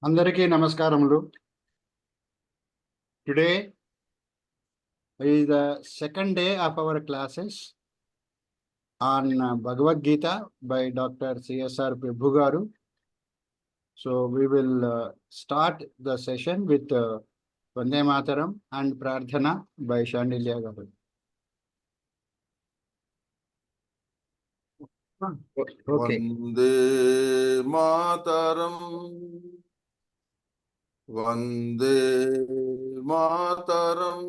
అందరికీ నమస్కారములు. Today is the second day of our classes on Bhagavad Gita by Dr. C.S.R. Prabhu Garu. So we will start the session with Vande Mataram and Prarthana by Shandilya Garu. Okay. Vande Mataram, Vande Mataram,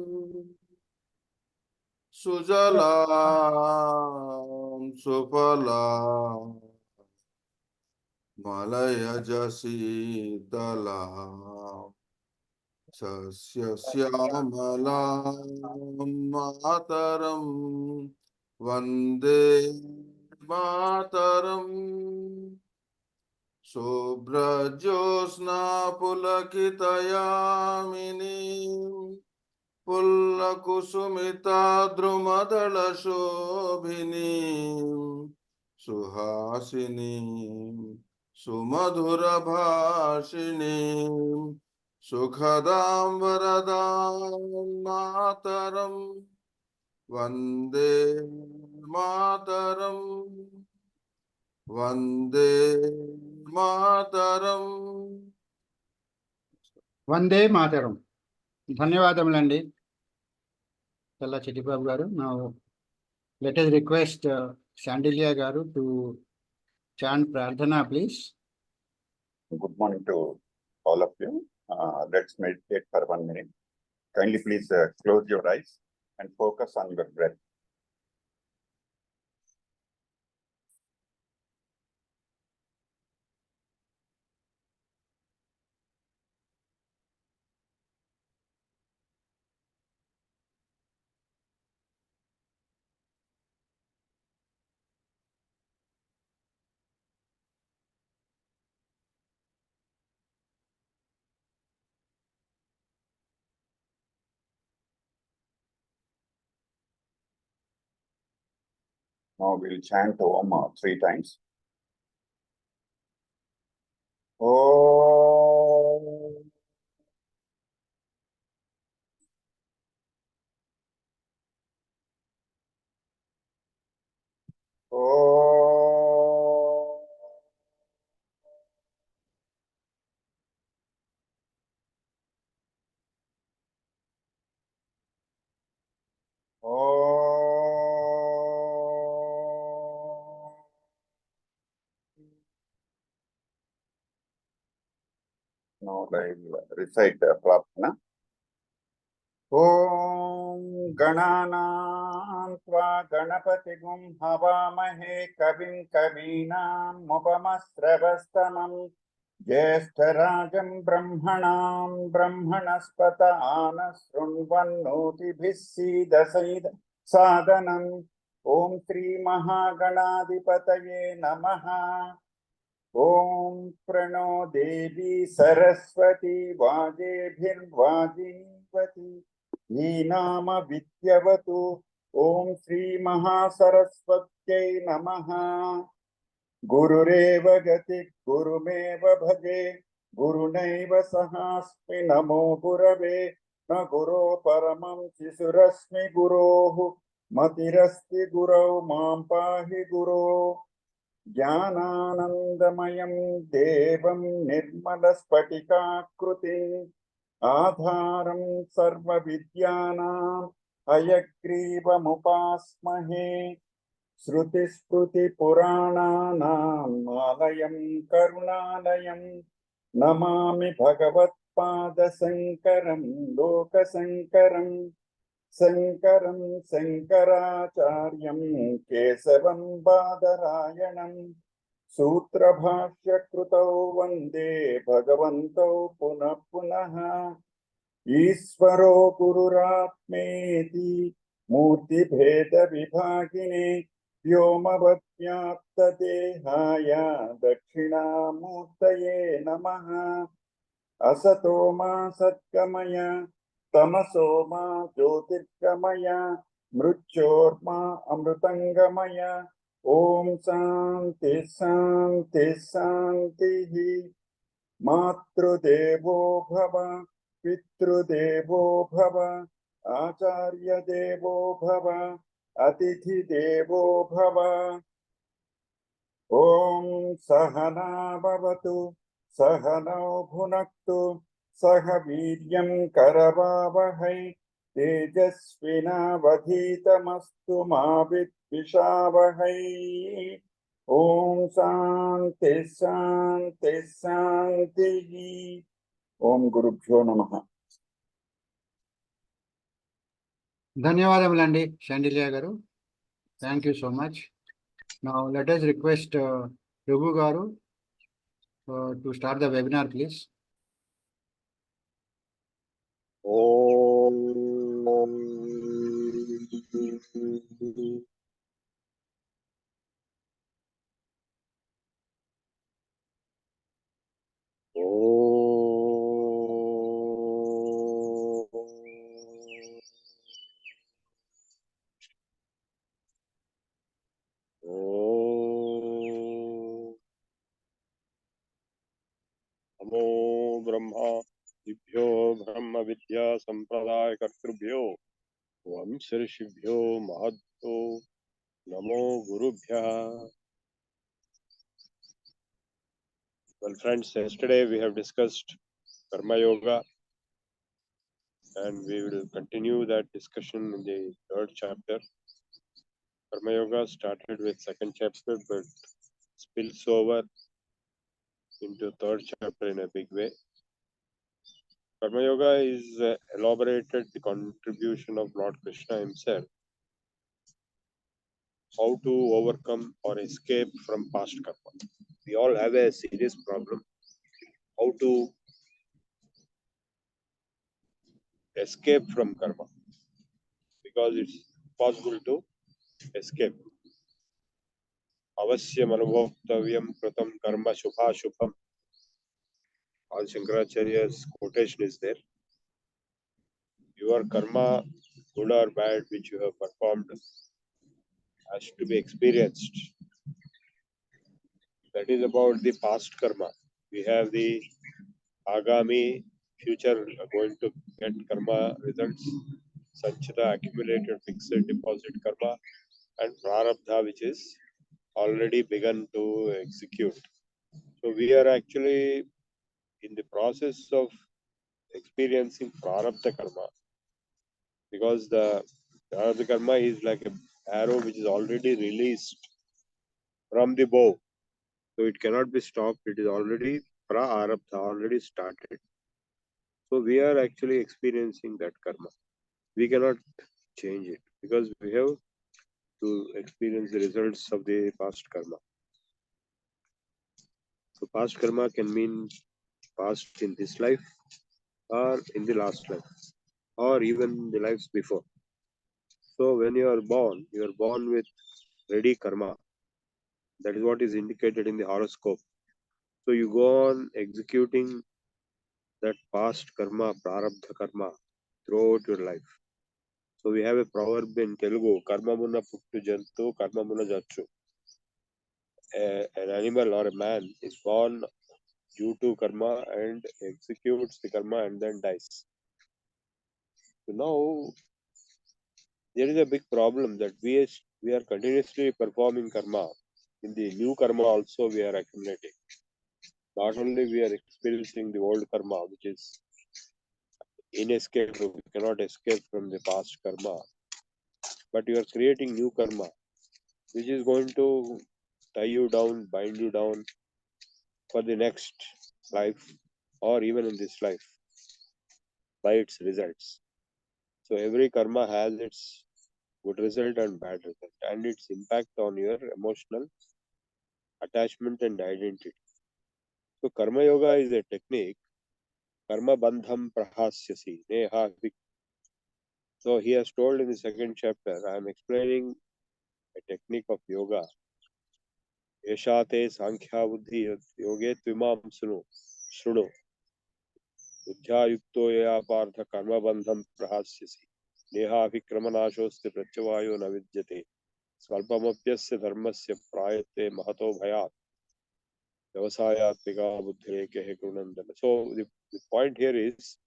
Sujalam Supalam, Malayaj Sitalam, Sasya Syamalam Mataram, Vande Mataram. Subrajosna pulakitayamini pullakusumita drumadala shobhini suhasini sumadhura bhashini sukhadam varadam mataram vande mataram vande మాతరం. వందే మాతరం. ధన్యవాదములండి చల్ల చిట్టిబాబు గారు. Now let us request Shandilya Garu to chant Prarthana, please. Good morning to all of you. Let's meditate for 1 minute. Kindly please close your eyes and focus on your breath. Now we'll chant Om 3 times. Om. Om. Om. Now I will recite the Prarthana. Om Gananam Tva Ganapatigum Havamahe Kavim Kavinam Mupamasravastamam Jyeshtarajam Brahmanam Brahmanaspata Anasrunvannotibhis Siddhasaidah Sadanam. Om Sri Mahaganadhipataye Namaha. Om Prano Devi Saraswati Vajebhirvajivati Nama Vidyavatu. Om Sri Mahasaraswatyai Namaha. Gurureva Gati Gurumeva Bhaje Gurunaiva Sahasmi Namo Gurave Na Guru Paramam Sisurasmi Gurohu Matirasti Gurau Mam Pahi Guru. Jnananandamayam devam nirmalaspatikakrutim adharam sarva vidyanam hayagrivam Shruti Spruti Purananam Alayam Karunalayam Namami Bhagavat Pada Sankaram Loka Sankaram Sankaram Sankaracharyam Kesavam Badarayanam Sutra Bhashya Krutau Vande Bhagavantau Punah Punaha Isvaro Gururatmeti Murti Bheda Vibhagine Vyomavatyapta Dehaya Dakshina Murtaye Namaha Asatoma Satkamaya Tamasoma Jyotirgamaya Mruchorma Amrutangamaya. Om Santi Santi Santi. मातृदेवो भव पितृदेवो भव आचार्यदेवो भव अतिथिदेवो भव। ॐ सहना भवतु सहनौ भुनक्तु सह वीर्यं करवावहै तेजस्विनावधीतमस्तु मा विद्विषावहै। ॐ शान्ति शान्ति शान्तिः। ॐ गुरुभ्यो नमः। ధన్యవాదములండి షాండిల్య గారు. Thank you so much. Now let us request Prabhu Garu to start the webinar, please. Om. नमो ब्रह्मा दिभ्यो ब्रह्म विद्या संप्रदाय कर्तृभ्यो वंश ऋषिभ्यो महद्भ्यो नमो गुरुभ्यः. Well, friends, yesterday we have discussed Karma Yoga, and we will continue that discussion in the third chapter. Karma Yoga started with second chapter, but spills over into third chapter in a big way. Karma Yoga is elaborated the contribution of Lord Krishna himself, how to overcome or escape from past karma. We all have a serious problem, how to escape from karma, because it's possible to escape. Avasyam anubhavtavyam kratam karma shubha shubham. All Shankaracharya's quotation is there. Your karma, good or bad, which you have performed, has to be experienced. That is about the past karma. We have the agami, future going to get karma results, sanchita, accumulated fixed deposit karma, and prarabdha, which is already begun to execute. So we are actually in the process of experiencing prarabdha karma, because the prarabdha karma is like an arrow which is already released from the bow, so it cannot be stopped. It is already prarabdha, already started. So we are actually experiencing that karma. We cannot change it because we have to experience the results of the past karma. So past karma can mean past in this life or in the last life or even the lives before. So when you are born with ready karma. That is what is indicated in the horoscope. So you go on executing that past karma, prarabdha karma, throughout your life. So we have a proverb in Telugu, karma munna puttu jantu, karma munna jachu. An animal or a man is born due to karma and executes the karma and then dies. So now there is a big problem that we are continuously performing karma. In the new karma also we are accumulating. Not only we are experiencing the old karma, which is inescapable, we cannot escape from the past karma, but you are creating new karma, which is going to tie you down, bind you down for the next life or even in this life by its results. So every karma has its good result and bad result, and its impact on your emotional attachment and identity. So karma yoga is a technique. Karma bandham prahasyasi neha. So he has told in the second chapter, I am explaining a technique of yoga. Yeshate sankhya buddhi yoge tvimam shruno. Buddhya yukto ya partha karma bandham prahasyasi. Neha vikramanashosti pratyavayo navidyate. Svalpamapyasya dharmasya prayate mahato bhayat. Vyavasayatmika buddhireke kunandana. So the point here is,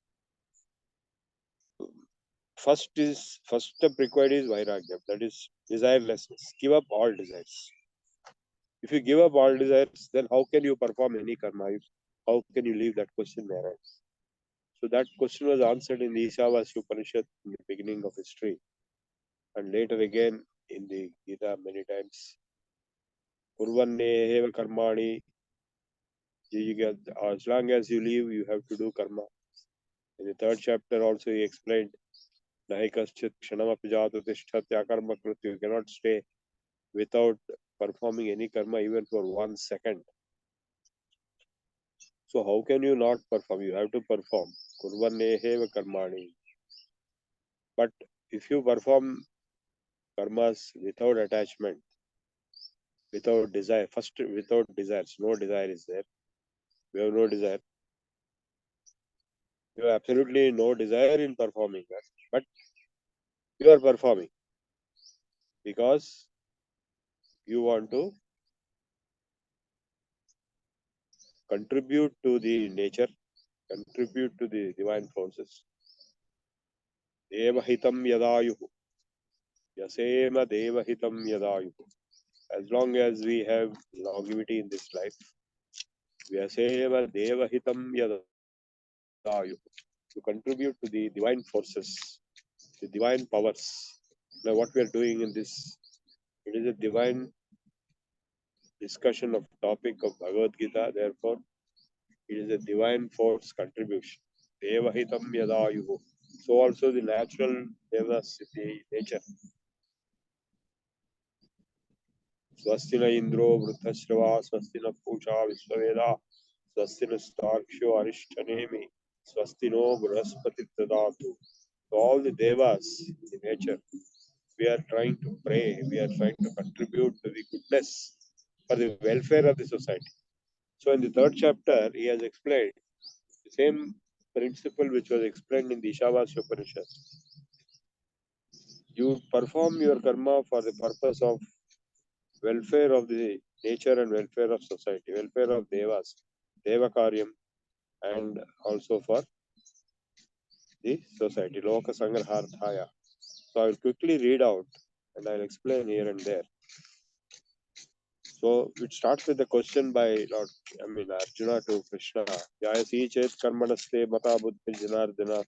first step required is vairagya, that is desirelessness. Give up all desires. If you give up all desires, then how can you perform any karma? How can you leave? That question there? So that question was answered in the Ishavasya Upanishad in the beginning of history, and later again in the Gita many times. Kurvanne karmani. As long as you live, you have to do karma. In the third chapter also he explained, Nahi kaschit kshanamapi jatu tishthatya karma krut. You cannot stay without performing any karma even for 1 second. So how can you not perform? You have to perform. Kurvanne karmani. But if you perform karmas without attachment, without desire, first without desires, no desire is there. We have no desire. You have absolutely no desire in performing that, but you are performing because you want to contribute to the nature, contribute to the divine forces. Devahitam yadayuhu. Yasema devahitam yadayuhu. As long as we have longevity in this life, Vyaseva devahitam yadayuhu. To contribute to the divine forces, the divine powers. Now what we are doing in this, it is a divine discussion of topic of Bhagavad Gita, therefore it is a divine force contribution. Devahitam yadayuhu. So also the natural devas, the nature. Swastina Indro Vrutashravā, Swastina Puja Vishwaveda, Swastina Starksho Arishtanemi, Swastino Brahaspati Tadatu. So all the devas, the nature, we are trying to pray, we are trying to contribute to the goodness for the welfare of the society. So in the third chapter, he has explained the same principle which was explained in the Ishavasya Upanishad. You perform your karma for the purpose of welfare of the nature and welfare of society, welfare of devas, devakaryam, and also for the society, loka sangraharthaya. So I will quickly read out and I will explain here and there. So it starts with the question by Arjuna to Krishna. Jayasi chet karmanaste mata buddhi janardana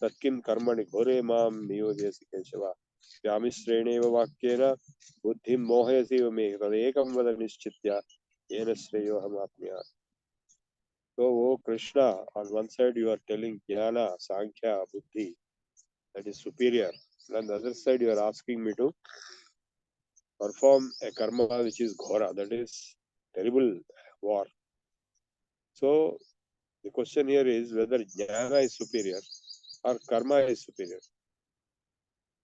tatkim karmani ghore mam niyodhyasi keshava. Vyamisreneva vakyena buddhim mohayasi me tadekam vada nischitya yena shreyo hamapnya. So, oh Krishna, on one side you are telling jnana, sankhya, buddhi, that is superior. And on the other side you are asking me to perform a karma which is ghora, that is terrible war. So the question here is whether jnana is superior or karma is superior.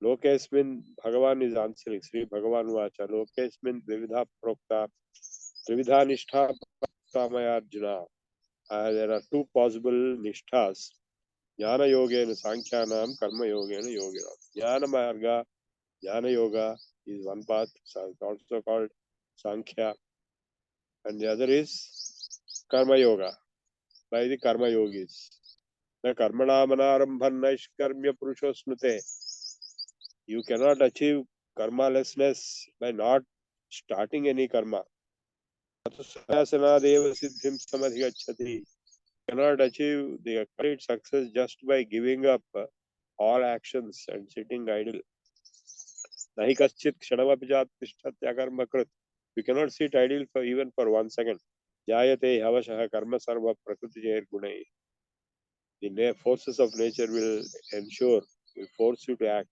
Lokesmin Bhagavan is answering, Sri Bhagavan Vacha, Lokesmin Vividha Prokta, Trividha Nishtha Praktamaya Arjuna. There are two possible nishthas, Jnana Yogena Sankhyanam, Karma Yogena Yogena. Jnana Marga, Jnana Yoga is one path, also called Sankhya, and the other is Karma Yoga, by the Karma Yogis. The Karmanamanaarambhan Naishkarmya Purushosmrute. You cannot achieve karmalessness by not starting any karma. Sanyasanadeva siddhim samadhigacchati. Cannot achieve the complete success just by giving up all actions and sitting idle. Nahi kaschit kshanamapi jat tishthatya karma krut. You cannot sit idle for even for 1 second. Jayate havashaha karma sarva prakriti jair gunai. The forces of nature will ensure, will force you to act,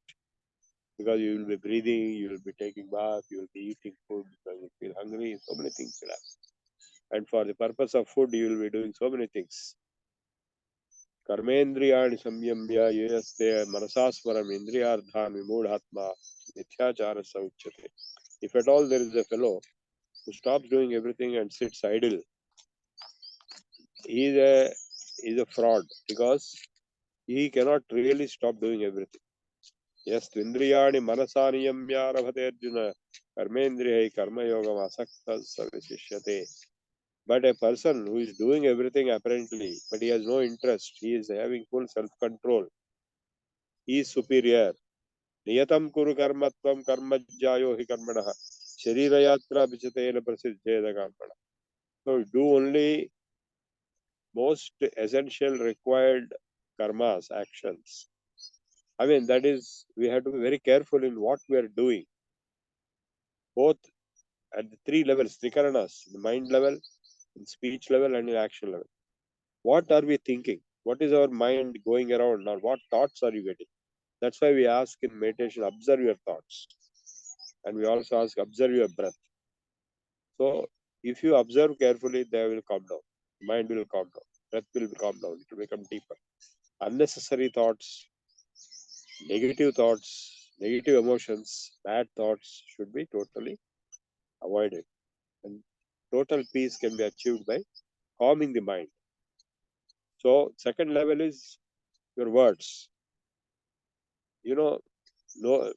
because you will be breathing, you will be taking bath, you will be eating food because you feel hungry. So many things will happen. And for the purpose of food, you will be doing so many things. Karmendriyani samyamya yaste manasasmaram indriyardhan vimudhatma mithyachara sauchyate. If at all there is a fellow who stops doing everything and sits idle, he is a fraud, because he cannot really stop doing everything. Yes, Tvindriyani Manasaniyamya Rabhate Arjuna Karmendriyai Karma Yogam Asakta Savisishyate. But a person who is doing everything apparently, but he has no interest, he is having full self-control, he is superior. Niyatam kuru karmatvam karmajjayo hi karmana. Sharira yatra bichatena prasiddheda karmana. So do only most essential required karmas, actions. I mean, that is, we have to be very careful in what we are doing, both at the three levels, trikaranas, the mind level, in speech level, and in action level. What are we thinking? What is our mind going around, or what thoughts are you getting? That's why we ask in meditation, observe your thoughts. And we also ask, observe your breath. So if you observe carefully, they will calm down. Mind will calm down. Breath will calm down. It will become deeper. Unnecessary thoughts, negative thoughts, negative emotions, bad thoughts should be totally avoided. And total peace can be achieved by calming the mind. So second level is your words. You know, no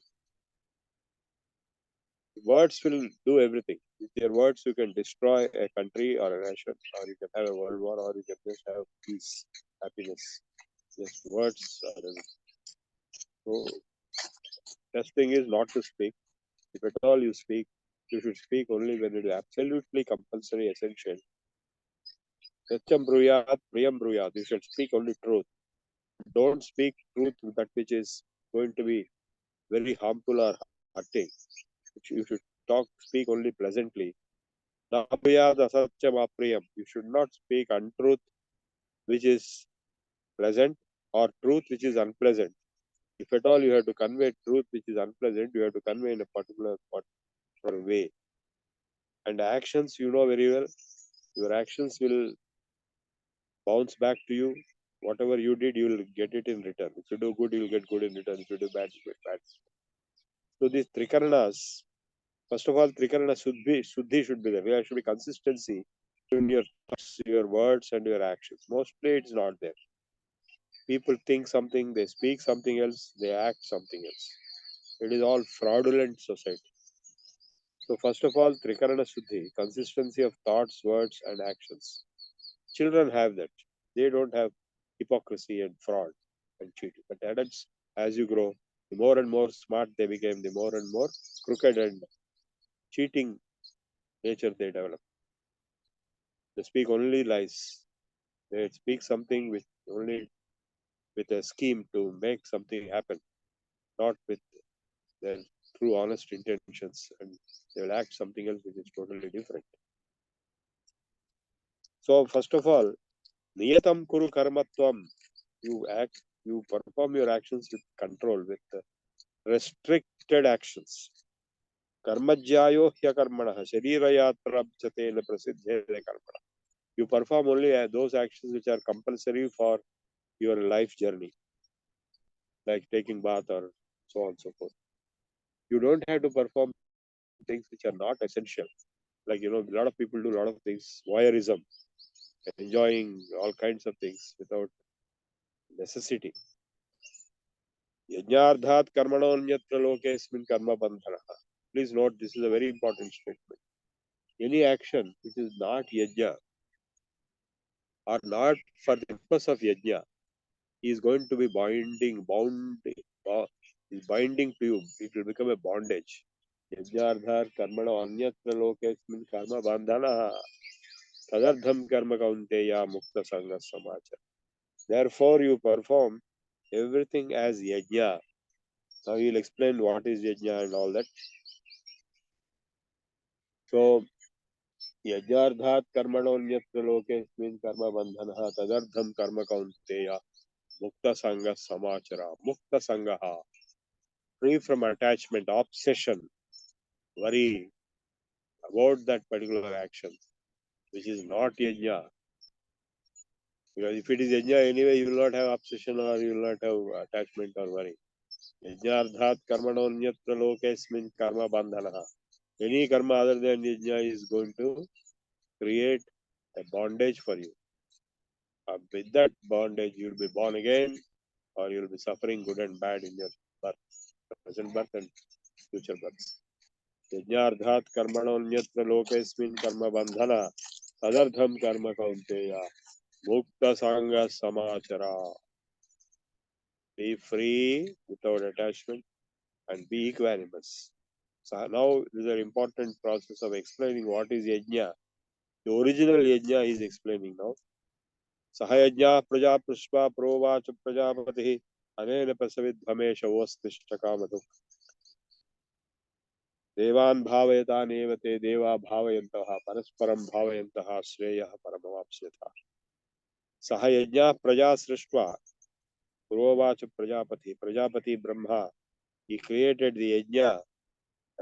words will do everything. With your words, you can destroy a country or a nation, or you can have a world war, or you can just have peace, happiness. Just words are everything. So best thing is not to speak. If at all you speak, you should speak only when it is absolutely compulsory, essential. Satyam bruyat, priyam bruyat. You should speak only truth. Don't speak truth that which is going to be very harmful or hurting. You should speak only pleasantly. You should not speak untruth which is pleasant or truth which is unpleasant. If at all you have to convey truth which is unpleasant, you have to convey in a particular way. And actions, you know very well, your actions will bounce back to you. Whatever you did, you will get it in return. If you do good, you will get good in return. If you do bad, you get bad. So these trikarnas, first of all, trikarana shuddhi should be there. There should be consistency in your thoughts, your words, and your actions. Mostly it's not there. People think something, they speak something else, they act something else. It is all fraudulent society. So first of all, trikarana shuddhi, consistency of thoughts, words, and actions. Children have that. They don't have hypocrisy and fraud and cheating. But adults, as you grow, the more and more smart they became, the more and more crooked and cheating nature they develop. They speak only lies. They speak something with only with a scheme to make something happen, not with their true honest intentions, and they will act something else which is totally different. So first of all, niyatam kuru karmatvam. You perform your actions with control, with restricted actions. Karmajyayo hyakarmanaha sharirayatra prasiddhe karmana. You perform only those actions which are compulsory for your life journey, like taking bath or so on and so forth. You don't have to perform things which are not essential. Like, a lot of people do a lot of things, voyeurism, enjoying all kinds of things without necessity. Yajnardhat karmanonyatra lokesmin karma bandhanaha. Please note, this is a very important statement. Any action which is not yajna or not for the purpose of yajna is going to be binding to you. It will become a bondage. Yajnardhat karmana anyatra lokesmin karma bandhanaha. Tadardham karma kaunteya mukta sanga samachara. Therefore, you perform everything as yajna. Now you'll explain what is yajna and all that. So, yajnardhat karmanonyatra lokesmin karma bandhanaha tadardham karma kaunteya mukta sanga samachara. Mukta sangaha, free from attachment, obsession, worry about that particular action, which is not yajna. Because if it is yajna, anyway, you will not have obsession or you will not have attachment or worry. Yajnardhat karmanonyatra lokesmin karma bandhanaha. Any karma other than yajna is going to create a bondage for you. With that bondage, you will be born again, or you will be suffering good and bad in your birth, present birth and future birth. Yajnardhat karmanonyatra lokesmin karma bandhana तदर्थम कर्म कौन्तेय मुक्त संग समाचरा. Be free without attachment and be equanimous. So now this is an important process of explaining what is yajna. The original yajna is explaining now. Sahayajna praja pushpa provacha prajapati anena prasavidhamesha vostiష్టకామధు. देवान् भावयतानेव ते देवा भावयन्तः परस्परं भावयन्तः श्रेयः परमवाप्स्यथ. सह यज्ञः प्रजा सृष्ट्वा प्रोवाच Prajapati Brahma, he created the yajna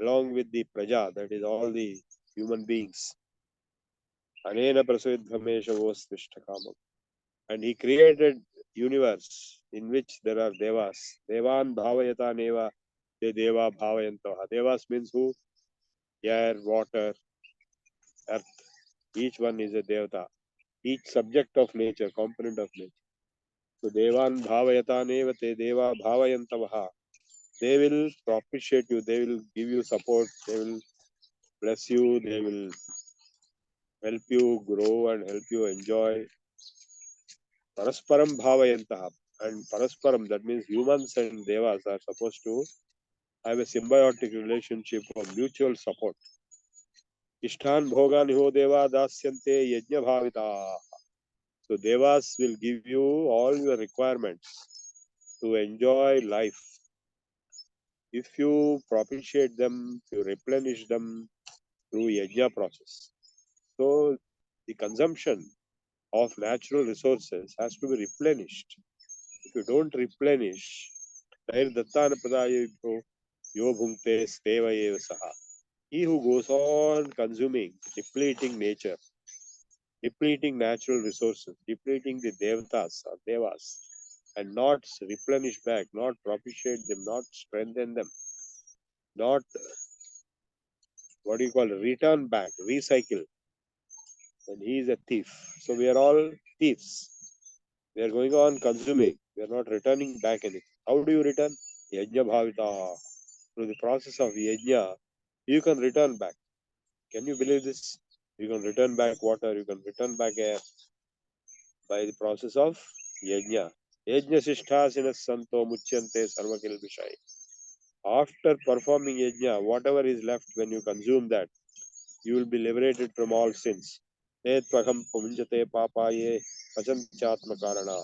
along with the praja, that is all the human beings. Anena prasavidhamesha vostiష్టకామం. And he created universe in which there are devas. Devan bhavayataneva te deva bhavayantaha. Devas means who? Air, water, earth. Each one is a devata. Each subject of nature, component of nature. So devan bhavayataneva te deva bhavayantavaha. They will propitiate you, they will give you support, they will bless you, they will help you grow and help you enjoy. Parasparam bhavayantaha. And parasparam, that means humans and devas are supposed to have a symbiotic relationship of mutual support. Ishtan bhoga niho deva dasyante yajna bhavita. So devas will give you all your requirements to enjoy life. If you propitiate them, you replenish them through yajna process. So the consumption of natural resources has to be replenished. If you don't replenish, yo bhungte steva eva saha. He who goes on consuming, depleting nature, depleting natural resources, depleting the devatas or devas, and not replenish back, not propitiate them, not strengthen them, not return back, recycle, then he is a thief. So we are all thieves. We are going on consuming. We are not returning back anything. How do you return? Yajna bhavita. Through the process of yajna, you can return back. Can you believe this? You can return back water, you can return back air by the process of yajna. Yajna sisthasinas santo muchyante sarvakil vishai. After performing yajna, whatever is left when you consume that, you will be liberated from all sins. Netvaham pumunjate papaye pachantyatma karana.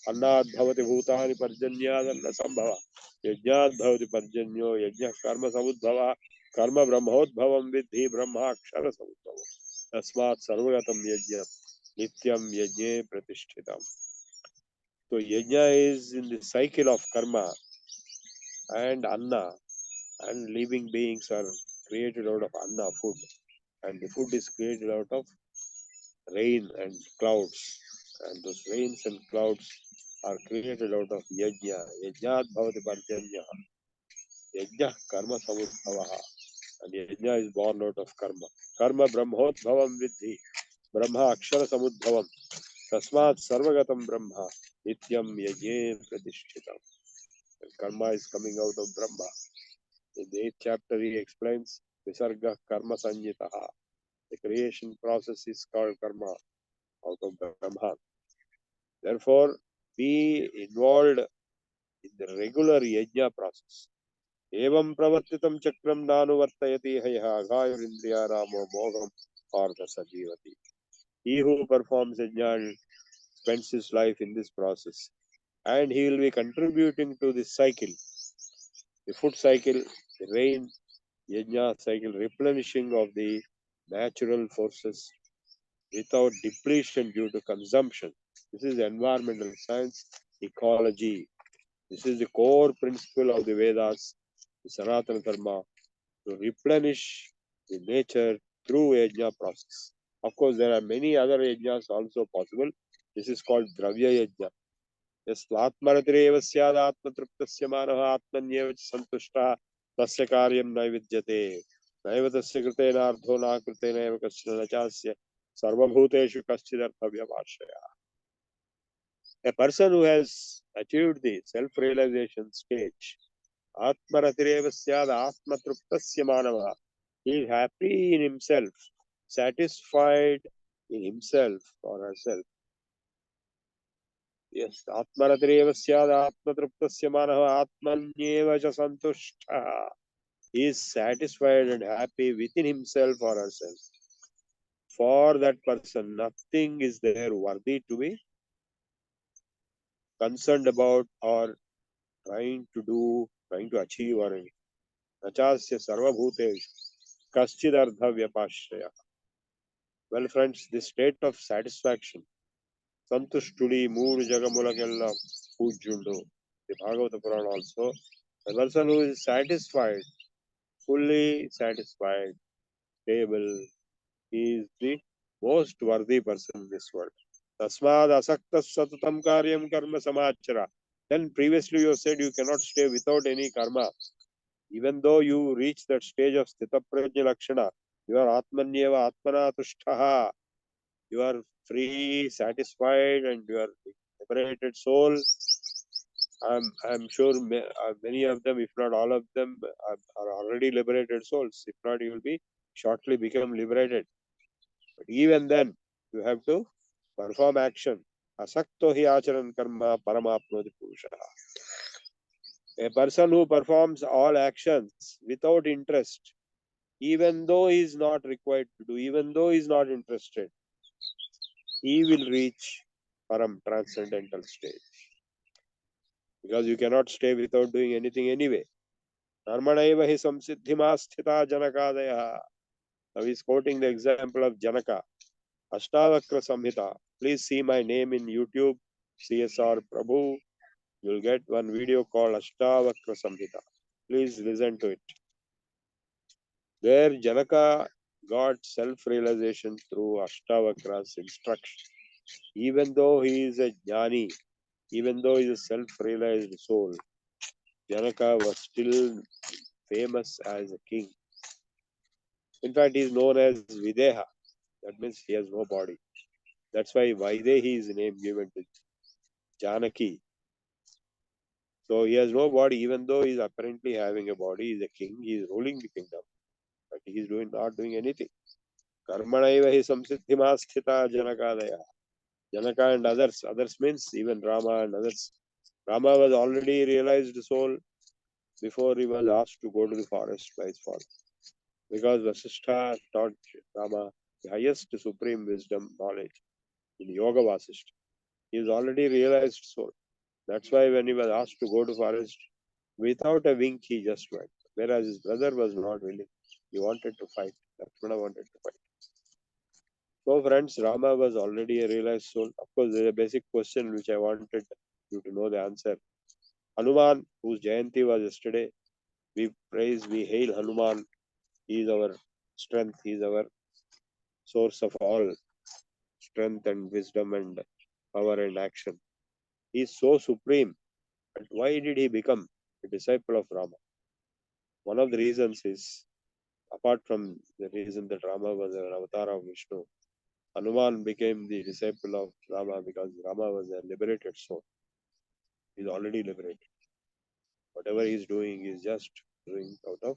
Annad bhavati bhutani parjanyadanna sambhava. Yajnad bhavati parjanyo yajna karma samudbhava. Karma brahmodbhavam vidhi brahma akshara samudbhavam. Tasmat sarvagatam yajna nityam yajne pratishthitam. So yajna is in the cycle of karma and anna, and living beings are created out of anna, food, and the food is created out of rain and clouds, and those rains and clouds are created out of yajna. Yajnat bhavati parjanya. Yajna karma samudbhavaha. And yajna is born out of karma. Karma brahmodbhavam vidhi. Brahma akshara samudbhavam. Tasmat sarvagatam brahma. Nityam yajne pratishthitam. Karma is coming out of Brahma. In the 8th chapter, he explains Visarga karma sanyitaha. The creation process is called karma out of Brahma. Therefore, be involved in the regular yajna process. Evam pravartitam chakram nanuvartayati hayha agayurindriya ramo mogam artha sajivati. He who performs yajna spends his life in this process, and he will be contributing to this cycle, the food cycle, the rain, yajna cycle, replenishing of the natural forces without depletion due to consumption. This is environmental science, ecology. This is the core principle of the Vedas, the Sanatana Dharma, to replenish the nature through yajna process. Of course, there are many other yajnas also possible. This is called Dravya Yajna. Yasvatmaratireva syad atmatruptasya manaha atmanyeva santushta tasya karyam naividyate. Naiva tasya kritena ardho na kritena eva kaschana chasya sarvabhuteshu kaschidharthavyam ashaya. A person who has achieved the self-realization stage, atmaratireva syad atmatruptasya manava, he is happy in himself, satisfied in himself or herself. Yes, Atmaratreva syad atmatruptasya manah atmanyeva cha santushtha. He is satisfied and happy within himself or herself. For that person, nothing is there worthy to be concerned about or trying to do, trying to achieve or anything. Nachasya sarvabhutesh kaschidardha vyapashraya. Well, friends, this state of satisfaction, santushtudi mood jagamulakella pujundu. The Bhagavata Purana also, the person who is satisfied, fully satisfied, stable, he is the most worthy person in this world. Tasmad asaktas satatam karyam karma samachara. Then previously you said you cannot stay without any karma. Even though you reach that stage of sthita prajna lakshana, you are atmanyeva atmana tushtaha. You are free, satisfied, and you are liberated soul. I'm sure many of them, if not all of them, are already liberated souls. If not, you will be shortly become liberated. But even then, you have to perform action. Asakto hi acharan karma paramapnoti purusha. A person who performs all actions without interest, even though he is not required to do, even though he is not interested, he will reach param transcendental stage. Because you cannot stay without doing anything anyway. Narmanaiva hi samsiddhima janakadaya. Now he's quoting the example of Janaka. Ashtavakra Samhita. Please see my name in YouTube, CSR Prabhu. You'll get one video called Ashtavakra Samhita. Please listen to it. There Janaka got self-realization through Ashtavakra's instruction. Even though he is a jnani, even though he is a self-realized soul, Janaka was still famous as a king. In fact, he is known as Videha. That means he has no body. That's why Vaidehi is the name given to Janaki. So he has no body, even though he is apparently having a body. He is a king. He is ruling the kingdom, but he is not doing anything. Karmanaiva hi samsiddhima sthita janakadaya. Janaka and others. Others means even Rama and others. Rama was already realized soul before he was asked to go to the forest by his father. Because Vasishtha taught Rama the highest supreme wisdom knowledge in Yoga Vasishtha. He is already realized soul. That's why when he was asked to go to forest, without a wink he just went. Whereas his brother was not willing. He wanted to fight. Lakshmana wanted to fight. So friends, Rama was already a realized soul. Of course, there is a basic question which I wanted you to know the answer. Hanuman, whose Jayanti was yesterday, we praise, we hail Hanuman. He is our strength. He is our source of all strength and wisdom and power and action. He is so supreme. But why did he become a disciple of Rama? One of the reasons is, apart from the reason that Rama was an avatar of Vishnu, Hanuman became the disciple of Rama because Rama was a liberated soul. He is already liberated. Whatever he is doing is just doing out of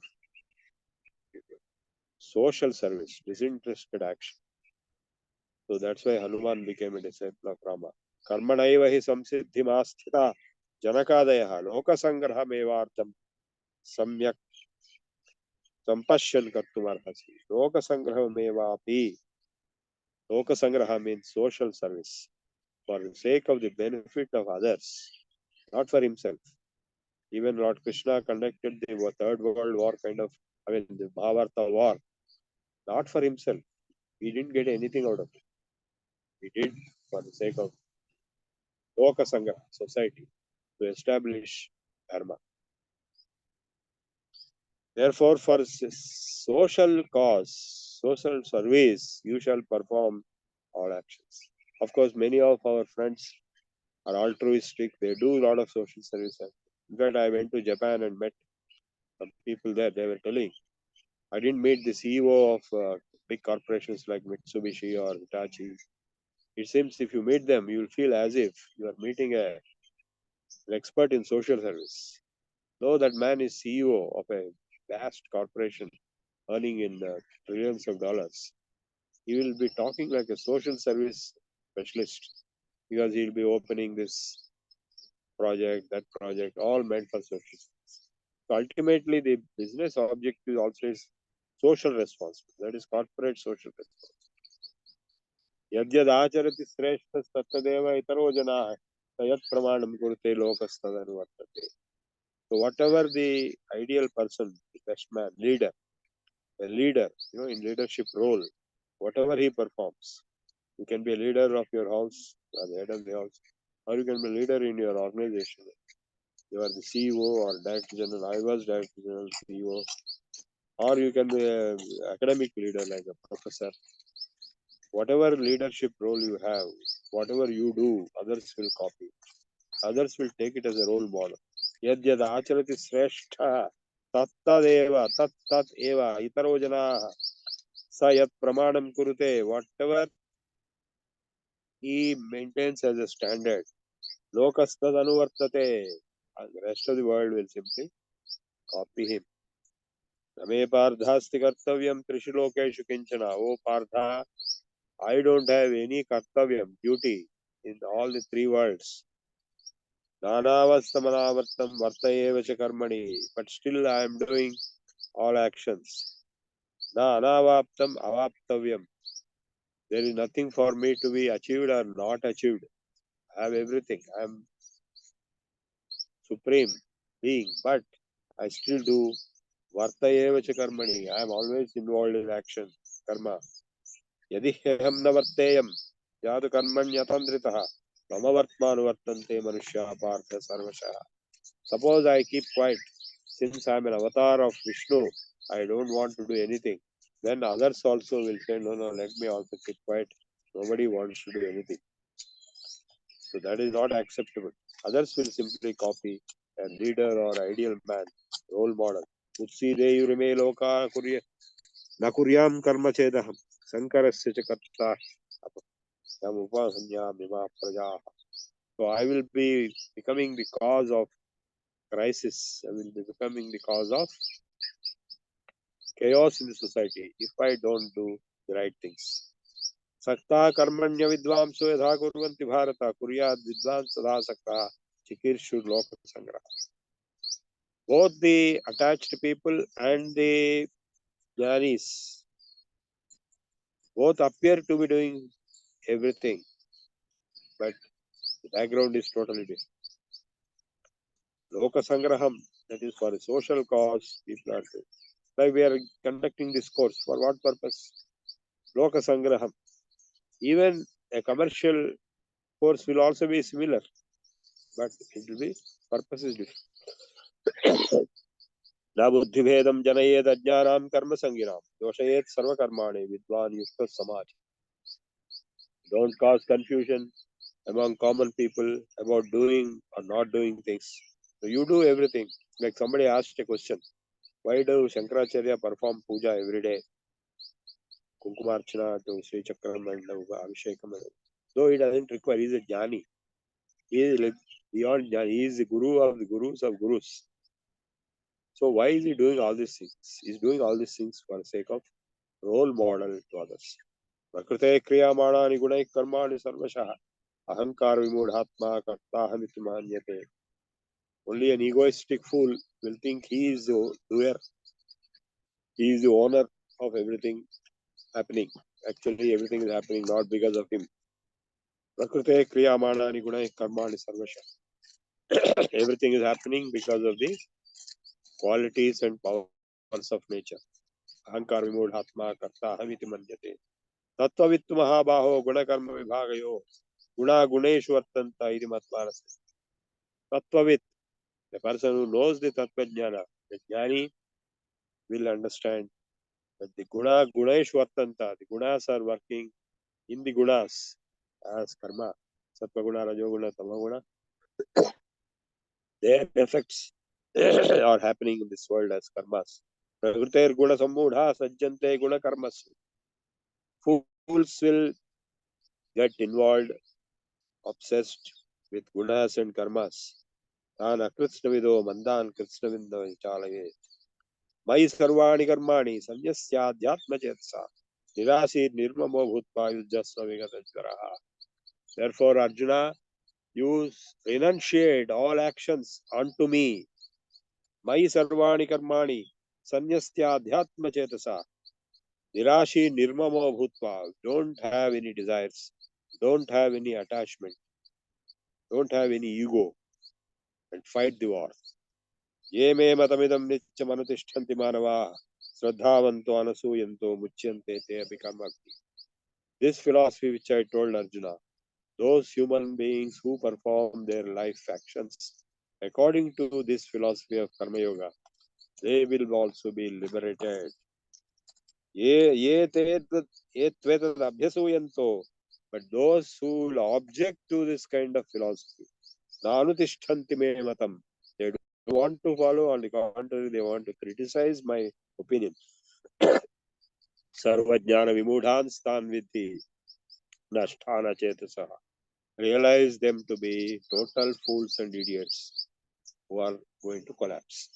social service, disinterested action. So that's why Hanuman became a disciple of Rama. Karmanaiva hi samsiddhima janakadayaha lokasangrahamevartam samyak sampashyan kartumarhasi. Lokasangrahamevapi. Lokasangraha means social service for the sake of the benefit of others, not for himself. Even Lord Krishna conducted the Third World War the Mahabharata war, not for himself. He didn't get anything out of it. He did for the sake of Loka Sangha, society, to establish dharma. Therefore, for social cause, social service, you shall perform all actions. Of course, many of our friends are altruistic. They do a lot of social service. In fact, I went to Japan and met some people there. They were telling, I didn't meet the CEO of big corporations like Mitsubishi or Hitachi. It seems if you meet them, you will feel as if you are meeting an expert in social service. Though that man is CEO of a vast corporation earning in trillions of dollars, he will be talking like a social service specialist, because he'll be opening this project, that project, all meant for social. So ultimately, the business objective also is social responsibility. That is corporate social responsibility. Yadyad acharati shreshthas tattadeva itaro janah tayat pramanam kurte lokastadanuvartate. So whatever the ideal person, the best man, leader, a leader, in leadership role, whatever he performs, you can be a leader of your house, or the head of the house, or you can be a leader in your organization. You are the CEO or Director General. I was Director General, CEO. Or you can be an academic leader like a professor. Whatever leadership role you have, whatever you do, others will copy. Others will take it as a role model. Yad yad acharati shrestha tattadeva tat eva itaro janaah sa yat pramanam kurute. Whatever he maintains as a standard, lokastad anuvartate. And the rest of the world will simply copy him. Name Pardhasti Kartavyam Trishu Lokeshu Kinchana. Oh Partha, I don't have any Kartavyam, duty in all the three worlds. Nanavastamanavartam Vartayevacha Karmani. But still I am doing all actions. Na Anavaptam Avaptavyam. There is nothing for me to be achieved or not achieved. I have everything. I am supreme being, but I still do Vartayevacha Karmani. I am always involved in action, karma. Yadi hyaham na varteyam yadu karmanyatandritaha mama vartmanuvartante manushya partha sarvashaha. Suppose I keep quiet, since I am an avatar of Vishnu, I don't want to do anything. Then others also will say, no, let me also keep quiet. Nobody wants to do anything. So that is not acceptable. Others will simply copy a leader or ideal man, role model. Utsireyurime loka kurya nakuryam karma chedaham sankarasya cha karta yam upasanyamima prajaha. So I will be becoming the cause of crisis. I will be becoming the cause of chaos in the society if I don't do the right things. Sakta karmanya vidvamso yadha kurvanti bharata kuryad vidvan sada sakta chikirshur loka sangraha. Both the attached people and the jnanis both appear to be doing everything, but the background is totally different. Loka sangraham, that is for a social cause, people are doing. Like we are conducting this course, for what purpose? Loka sangraham. Even a commercial course will also be similar, but it will be, purpose is different. Na buddhi bhedam janayed ajnanam karma sangiram doshayet sarva karmane vidvan yukta samaj. Don't cause confusion among common people about doing or not doing things. So you do everything. Like somebody asked a question, why do Shankaracharya perform puja every day? Kunkumarchana to Sri Chakram and Abhishekam. Though he doesn't require, he is a jnani. He is like beyond jnani. He is the guru of the gurus of gurus. So why is he doing all these things? He is doing all these things for the sake of role model to others. Prakrite kriyamana gunai karmani sarvashaha ahankar vimudhatma kartahamiti manyate. Only an egoistic fool will think he is the doer. He is the owner of everything happening. Actually, everything is happening not because of him. Prakrite kriyamana gunai karmani sarvashaha. Everything is happening because of the qualities and powers of nature. Ahankar vimudhatma kartahamiti manyate. Tattvavittu mahabaho gunakarma vibhagayo guna guneshu vartanta iti matmarasa. Tattvavit, the person who knows the tattva jnana, the jnani will understand that the guneshu vartanta, the gunas are working in the gunas as karma. Sattva guna, rajoguna, tamaguna. Their effects are happening in this world as karmas. Prakriter guna sammudha sajjante guna karmas. Fools will get involved, obsessed with gunas and karmas. Tana kritsnavido mandan kritsnavindo chalaye. Mai sarvani karmani samyasya dhyatma chetsa Nirasi nirmamo bhutva yujjasva vigatajvaraha. Therefore, Arjuna, you renunciate all actions unto me. Mai sarvani karmani sanyastya adhyatma chetasa. Nirashi nirmamo bhutva. Don't have any desires. Don't have any attachment. Don't have any ego. And fight the war. Ye me matamidam nityam anutishtanti manava. Shraddhavanto anasuyanto muchyante te apikamagni. This philosophy which I told Arjuna, those human beings who perform their life actions according to this philosophy of Karma Yoga, they will also be liberated. But those who will object to this kind of philosophy, they don't want to follow, on the contrary, they want to criticize my opinion. Sarvajnana vimudhan stan vidhi nasthana chetasaha. Realize them to be total fools and idiots who are going to collapse.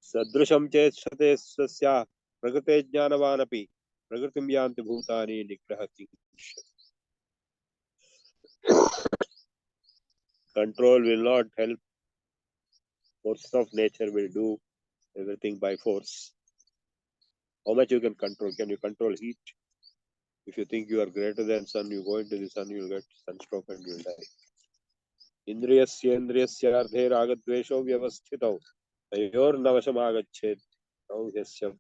Sadrusham cheshate sasya pragate jnanavanapi pragatim yanti bhutani nigrahati. Control will not help. Force of nature will do everything by force. How much you can control? Can you control heat? If you think you are greater than sun, you go into the sun, you will get sunstroke and you will die. Indriyasya indriyasya ardhe ragadvesho vyavasthitau tayor navashamagachet yasya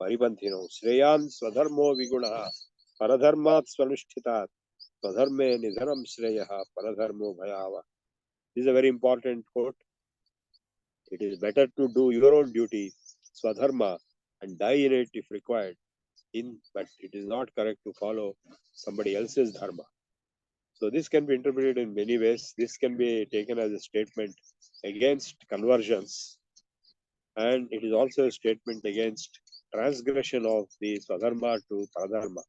paripantino shreyan swadharmo vigunaha paradharmat swanushthitat swadharme nidhanam shreyaha paradharmo bhayava. This is a very important quote. It is better to do your own duty, swadharma, and die in it if required. But it is not correct to follow somebody else's dharma. So this can be interpreted in many ways. This can be taken as a statement against conversions, and it is also a statement against transgression of the swadharma to paradharma.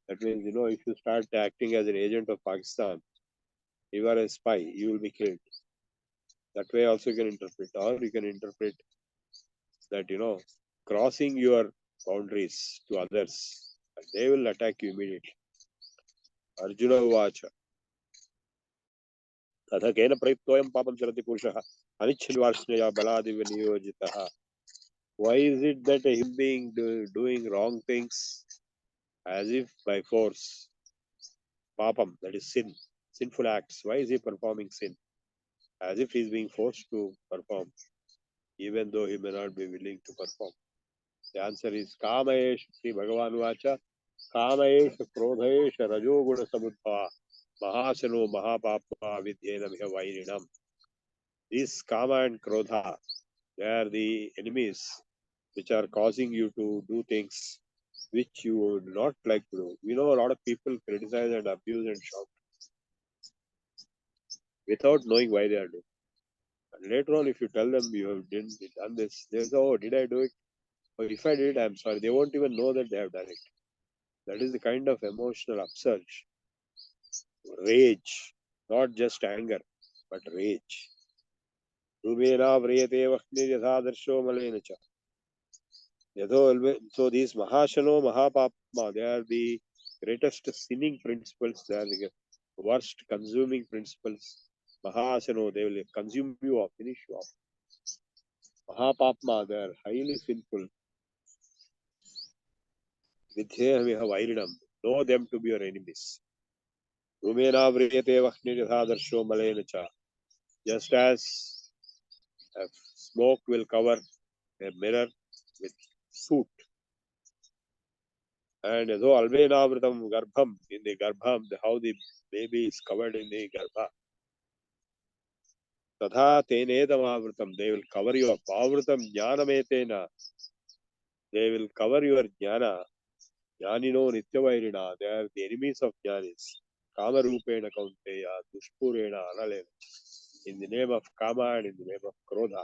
That means, if you start acting as an agent of Pakistan, you are a spy, you will be killed. That way also you can interpret, or you can interpret that, crossing your boundaries to others, they will attack you immediately. Arjuna Uvacha. Tatha kena prayiptoyam papam charati purushah anichchilvarshneya baladiv niyojitah. Why is it that a human being doing wrong things as if by force? Papam, that is sin, sinful acts. Why is he performing sin? As if he is being forced to perform, even though he may not be willing to perform. The answer is Kamayesh, Sri Bhagavan Vacha, Kamayesh, Krodhayesh, Rajoguna Samudbhava, Mahasano, Mahapapa, Vidyena Vairinam. These Kama and Krodha, they are the enemies which are causing you to do things which you would not like to do. We know a lot of people criticize and abuse and shout without knowing why they are doing. And later on, if you tell them you have done this, they say, oh, did I do it? Or if I did, I'm sorry. They won't even know that they have done it. That is the kind of emotional upsurge, rage, not just anger, but rage. So these Mahashano, Mahapapma, they are the greatest sinning principles. They are the worst consuming principles. Mahasano, they will consume you or finish you off. Mahapapma, they are highly sinful. Vidhyehamiha vairinam, know them to be your enemies. Rumena vriyate vakhnirithadarsho malenacha. Just as smoke will cover a mirror with soot. And though alvenavritam garbham, in the garbham, how the baby is covered in the garbha. Tadha tenedamavritam, they will cover you up. Avritam jnanametena, they will cover your jnana. Jnanino nityavairina, they are the enemies of jnanis. Kamarupena kaunteya, dushpurena analena. In the name of Kama and in the name of Krodha,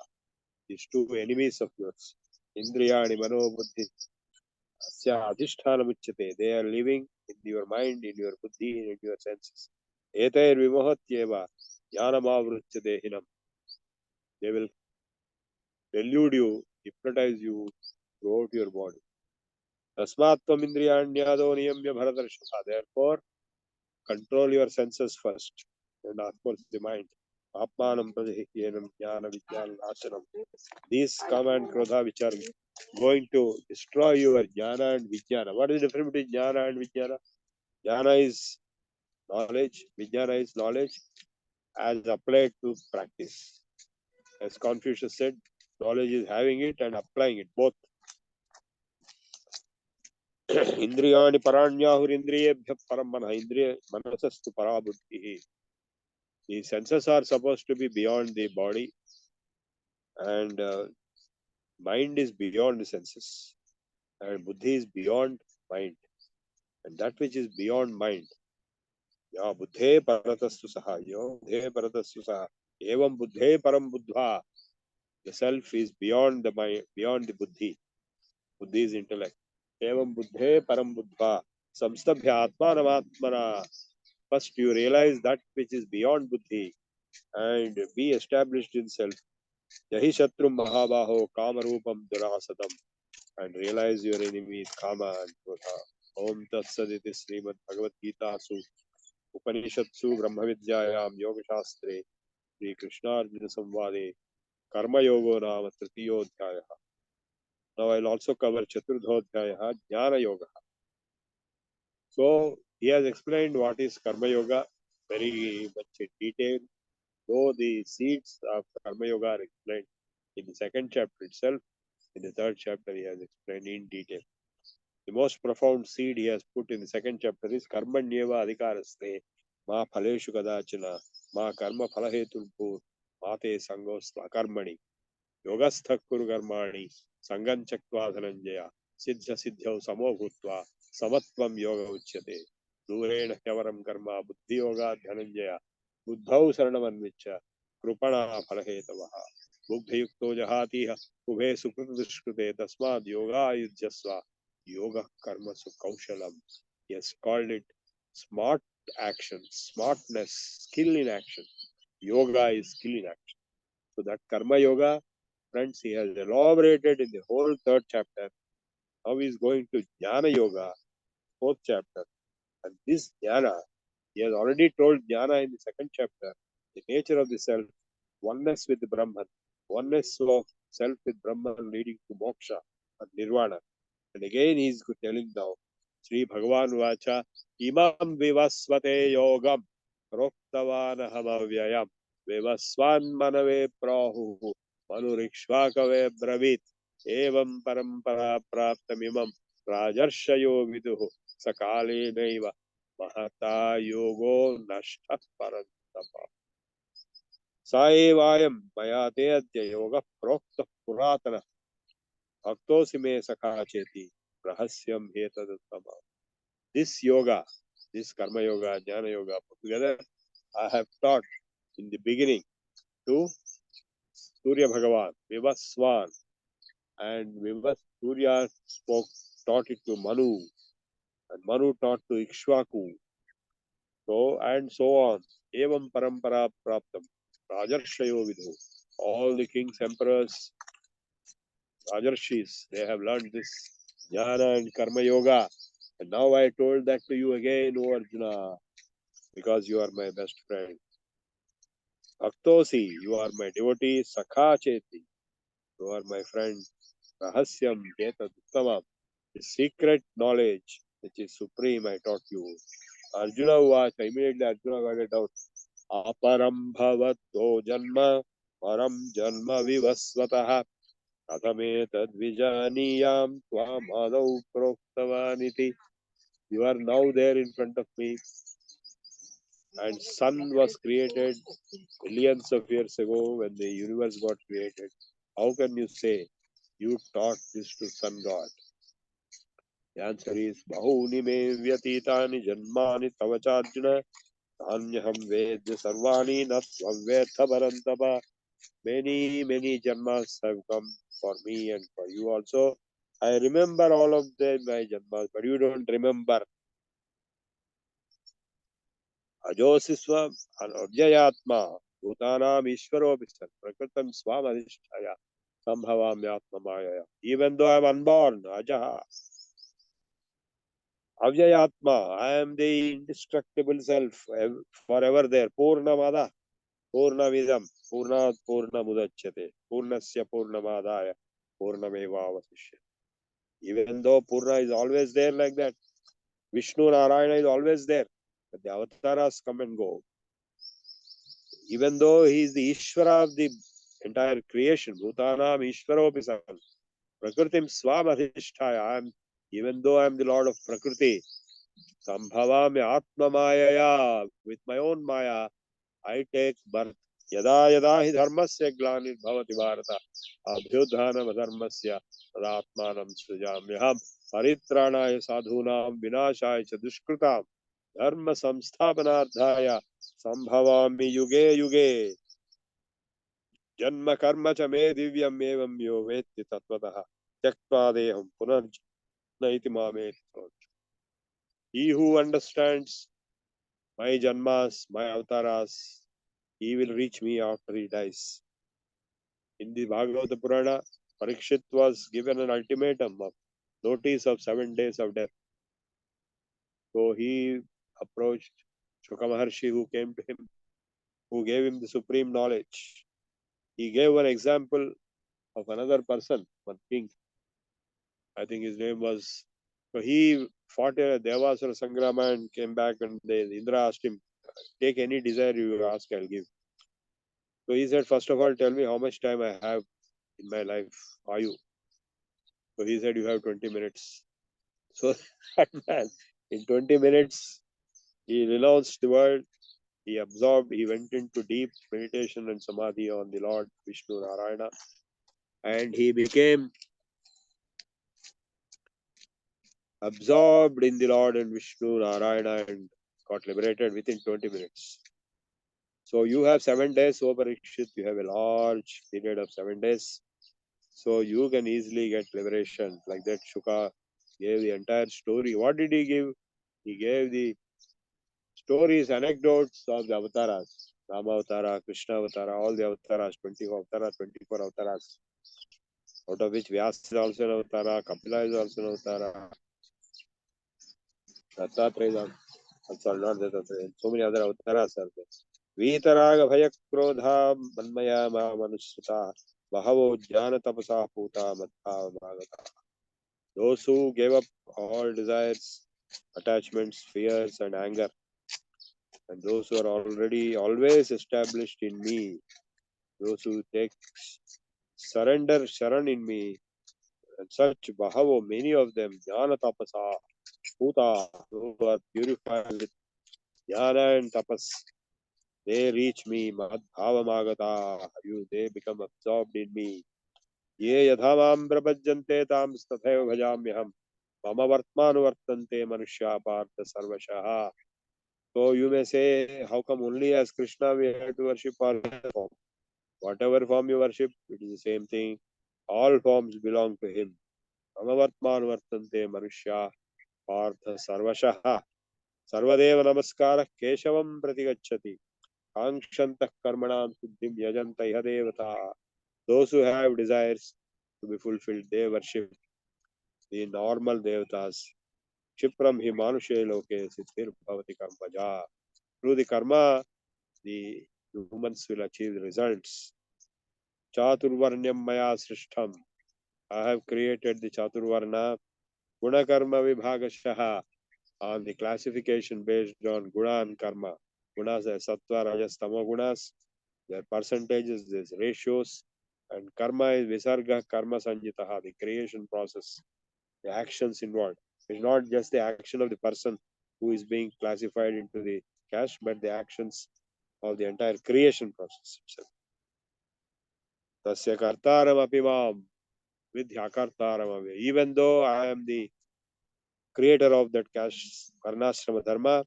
these two enemies of yours. Indriyani mano buddhi. They are living in your mind, in your buddhi, in your senses. They will delude you, hypnotize you throughout your body. Tasmat tvam indriyanyado niyamya bharatvarsha. Therefore, control your senses first, and of course the mind. Apmanam pradhikyenam jnana vijnana nasanam. These kama and krodha which are going to destroy your jnana and vijnana. What is the difference between jnana and vijnana? Jnana is knowledge, vijnana is knowledge as applied to practice. As Confucius said, knowledge is having it and applying it both. Indriyani paranyahur indriyebhya param manah. Indriya manasastu para buddhihi. The senses are supposed to be beyond the body, and mind is beyond the senses, and buddhi is beyond mind, and that which is beyond mind. Ya buddhe paratastu saha, yo buddhe paratastu saha. Evam buddhe param buddha. The self is beyond the mind, beyond the buddhi. Buddhi is intellect. Evam buddhe param buddha. Samstabhya atmanamatmana. First you realize that which is beyond buddhi and be established in self. Yahi Shatrum Mahabaho Kamarupam Durasatam, and realize your enemy is Kama and Krodha. Om Tat Saditi Srimad Bhagavad Gita Su Upanishatsu Brahma Vidyayam Yoga Shastre Sri Krishna Arjuna Samvade Karma Yoga Nama Tritiyodhyaya. Now I'll also cover Chaturdhodhyaya Jnana Yoga. So he has explained what is Karma Yoga very much in detail, though the seeds of Karma Yoga are explained in the second chapter itself. In the third chapter, he has explained in detail. The most profound seed he has put in the second chapter is Karmanyeva Adhikaraste Ma Phaleshu Kadachana Ma Karma Phalahetulpur Mate Sangosva Karmani Yogastha Kuru Karmani Sangan Chakva Dhananjaya Siddha Siddhyau Samo Bhutva Samatvam Yoga Uchyate Durena Kyavaram Karma Buddhi Yoga Dhananjaya Buddhau Saranamanvicha Krupana Phalahetavaha Buddhayukto Jahatiha Ubhe Sukrutdishkrute Tasmad Yoga Yujyasva Yoga Karma Kaushalam. He has called it smart action, smartness, skill in action. Yoga is skill in action. So that Karma Yoga, friends, he has elaborated in the whole third chapter. Now he is going to Jnana Yoga, fourth chapter. And this Jnana, he has already told Jnana in the second chapter, the nature of the self, oneness with the Brahman, oneness of self with Brahman leading to moksha and nirvana. And again he is telling now, Sri Bhagavan Vacha, Imam Vivasvate Yogam, Proktavan Hamavyayam, Vivasvan Manave Prahu, Manurikshvakave Bravit, Evam Parampara Praptamimam, Rajarshayo Viduhu, Sakale Naiva, Mahata Yogo Nashta Parantapa. Saevayam Mayate Adya Yoga Prokta Puratana. Bhaktosime Sakha Cheti Rahasyam Hetadattama. This yoga, this Karma Yoga, Jnana Yoga, put together, I have taught in the beginning to Surya Bhagavan, Vivaswan, and Surya taught it to Manu, and Manu taught to Ikshvaku, so and so on. Evam Parampara Praptam, Rajarshayo Vidhu. All the kings, emperors, Rajarshis, they have learned this Jnana and Karma Yoga. And now I told that to you again, O Arjuna, because you are my best friend. Bhaktosi, you are my devotee. Sakha Cheti, you are my friend. Rahasyam Jeta Uttamam, the secret knowledge which is supreme, I taught you. Arjuna Vacha, immediately Arjuna got it out. Aparam bhavato janma, param janma vivasvataha. Kathame tadvijaniyam tvamadau proktavaniti. You are now there in front of me, and sun was created millions of years ago when the universe got created. How can you say you taught this to sun god? The answer is Bahuni me vyatitani janmani tavacharjuna dhanyaham vedya sarvani natvam vedha barantapa. Many janmas have come for me and for you also. I remember all of them, my janmas, but you don't remember. Ajosiswa Abhyayatma Bhutanam Ishvaro Bishan Prakritam Swamadhishtaya Sambhavamyatma Maya. Even though I am unborn, Ajaha, Avyayatma, I am the indestructible self, forever there. Purnamada, Purnavidam, Purnat Purnamudachyate, Purnasya Purnamadaya, Purnameva Avasishyate. Even though Purna is always there like that, Vishnu Narayana is always there, but the avatars come and go. Even though he is the Ishvara of the entire creation, Bhutanam Ishvaropi San, Prakritim Swamadhisthaya, even though I am the Lord of Prakriti, Sambhavami Atma Mayaya, with my own Maya, I take birth. Yada yada hi dharmasya glanir bhavati bharata, abhyudhanam adharmasya tadatmanam sujamyaham, paritranaya sadhunam vinashaya cha dushkritam, dharma samsthapanardhaya, sambhavami yuge yuge. Janma karma cha me divyam evam yo vetti tattvataha, tyaktva deham punarjnaiti mame. He who understands my janmas, my avataras, he will reach me after he dies. In the Bhagavata Purana, Parikshit was given an ultimatum of notice of 7 days of death. So he approached Shuka Maharshi, who came to him, who gave him the supreme knowledge. He gave one example of another person, one king. I think his name was. So he fought a Devasura Sangrama and came back, and Indra asked him, take any desire you ask, I'll give. So he said, first of all, tell me how much time I have in my life. Are you? So he said, you have 20 minutes. So that man, in 20 minutes, he renounced the world, he absorbed, he went into deep meditation and samadhi on the Lord Vishnu Narayana, and he became absorbed in the Lord and Vishnu Narayana and got liberated within 20 minutes. So you have 7 days, O Parikshit, you have a large period of 7 days. So you can easily get liberation. Like that, Shuka gave the entire story. What did he give? He gave the stories, anecdotes of the avatars. Rama Avatara, Krishna Avatara, all the avatars, 24 avatars, 24 avatars. Out of which Vyasa is also an avatara, Kapila is also an avatara, Dattatreya is also not Dattatreya. So many other avatars are there. Vitaraga Bhaya Krodha Manmaya Manusruta Bahavo Jnana Tapasa Puta Madha Magata. Those who gave up all desires, attachments, fears, and anger, and those who are already always established in me, those who take surrender sharan in me, and such bahavo, many of them, jnana tapasa, puta, who are purified with jnana and tapas, they reach me, madhava magata, they become absorbed in me. Ye yadhamam prabhajante tam stathaeva bhajamyaham, mama vartmanu vartante manushya partha sarvashaha. So you may say, how come only as Krishna we have to worship all form? Whatever form you worship, it is the same thing. All forms belong to him. Amavartman vartante manushya partha sarvashaha. Sarvadeva namaskara keshavam pratigacchati. Kankshantah karmanam siddhim yajanta iha devata. Those who have desires to be fulfilled, they worship the normal devatas. Kshipram hi manushe loke siddhir bhavati karmaja. Through the karma, the humans will achieve the results. Chaturvarnyam maya srishtham. I have created the Chaturvarna Guna Karma Vibhagashaha on the classification based on Guna and Karma. Gunas are Sattva, Rajas, Tamo Gunas. Their percentages, their ratios. And Karma is Visarga Karma Sanjitaha, the creation process, the actions involved. It's not just the action of the person who is being classified into the caste, but the actions of the entire creation process itself. Tasya kartaram apimam vidhyakartaram. Even though I am the creator of that caste, Varnashrama Dharma,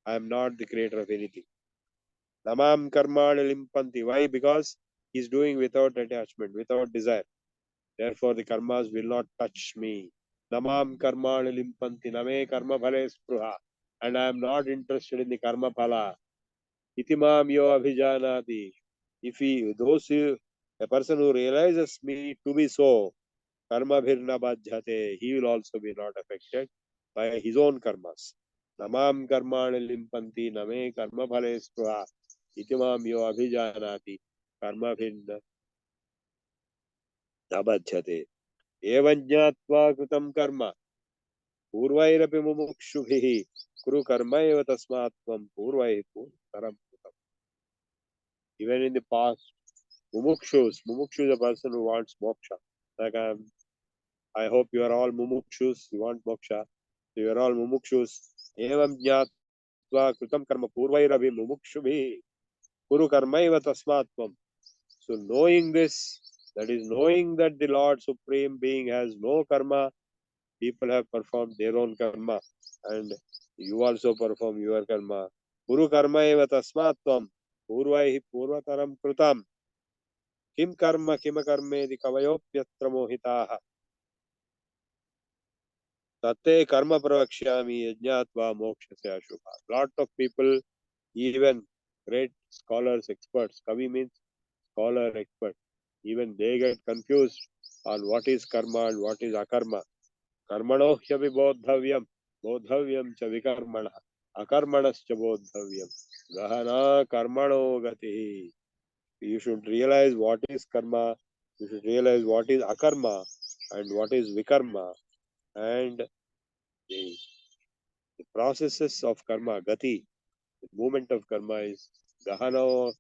I am not the creator of anything. Namam karmani limpanti. Why? Because he is doing without attachment, without desire. Therefore, the karmas will not touch me. Namam karmani limpanti. Name karma phale spruha. And I am not interested in the karma phala. Itimam yo abhijanati. If a person who realizes me to be so, karma bhirna bhajyate, he will also be not affected. by his own karmas. Namam karmani limpanti name karma phale spruha itimam yo abhijanati karma bhinna nabadhyate. Evam jnatva kritam karma पूर्वैरपि मुमुक्षुभिः कुरु कर्म एव तस्मात् त्वं पूर्वैः पूर्वतरं कृतम्. Even in the past, mumukshu is a person who wants moksha. Like I hope you are all mumukshus, you want moksha. So you are all mumukshus. Evam jnatva kritam karma purvairapi mumukshubhi kuru karma eva tasmat tvam. So knowing this, that is knowing that the Lord Supreme Being has no karma, people have performed their own karma and you also perform your karma. Kuru karma eva tasmat tvam purvaihi purvataram krutam. Kim karma kima karmedi kavayopyatra mohitaha. Tate karma pravakshyami yajnatva mokshasya shubha. Lot of people, even great scholars, experts, kavi means scholar, expert, even they get confused on what is karma and what is akarma. Karmano hyavi bodhavyam, bodhavyam cha vikarmana, akarmanas cha bodhavyam, gahana karmano gati. You should realize what is karma, you should realize what is akarma and what is vikarma, and the processes of karma, gati, the movement of karma is gahana.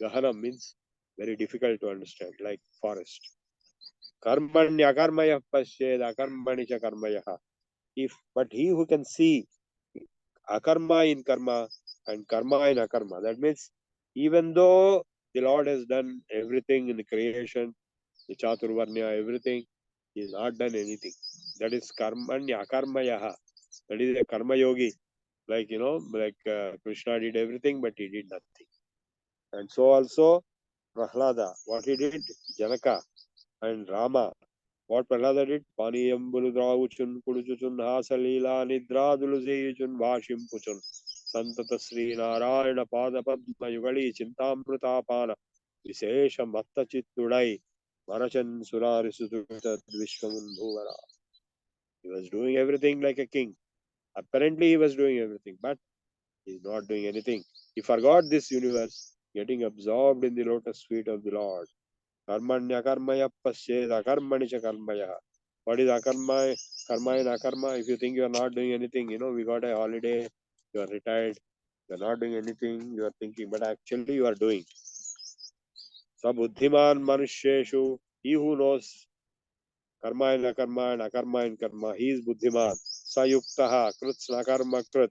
Gahana means very difficult to understand, like forest. Karmanya karmaya pasyed akarmani cha karmaya. But he who can see akarma in karma and karma in akarma, that means even though the Lord has done everything in the creation, the Chaturvarnya, everything, he has not done anything. That is karmanya akarmaya. That is a karma yogi. Like, Krishna did everything, but he did nothing. And so also Prahlada, what he did, Janaka and Rama, what Prahlada did, Paniyambulu Dravuchun, Kuduchuchun, Hasalila, Nidradulu Zeyuchun, Vashim Puchun, Santata Sri Narayana Pada Padma Yugali, Chintamrutapana, Visesha Matta Chittudai, Marachan Surarisututa Vishwamun Bhuvara. He was doing everything like a king. Apparently he was doing everything, but he is not doing anything. He forgot this universe, getting absorbed in the lotus feet of the Lord. Karmanya karmaya pasyed akarmani cha karmaya. What is akarma? Karma and akarma. If you think you are not doing anything, we got a holiday, you are retired, you are not doing anything, you are thinking, but actually you are doing. Sabuddhiman manusheshu, he who knows karma and akarma and karma, he is buddhiman. Sayuktaha krutsna karma krut.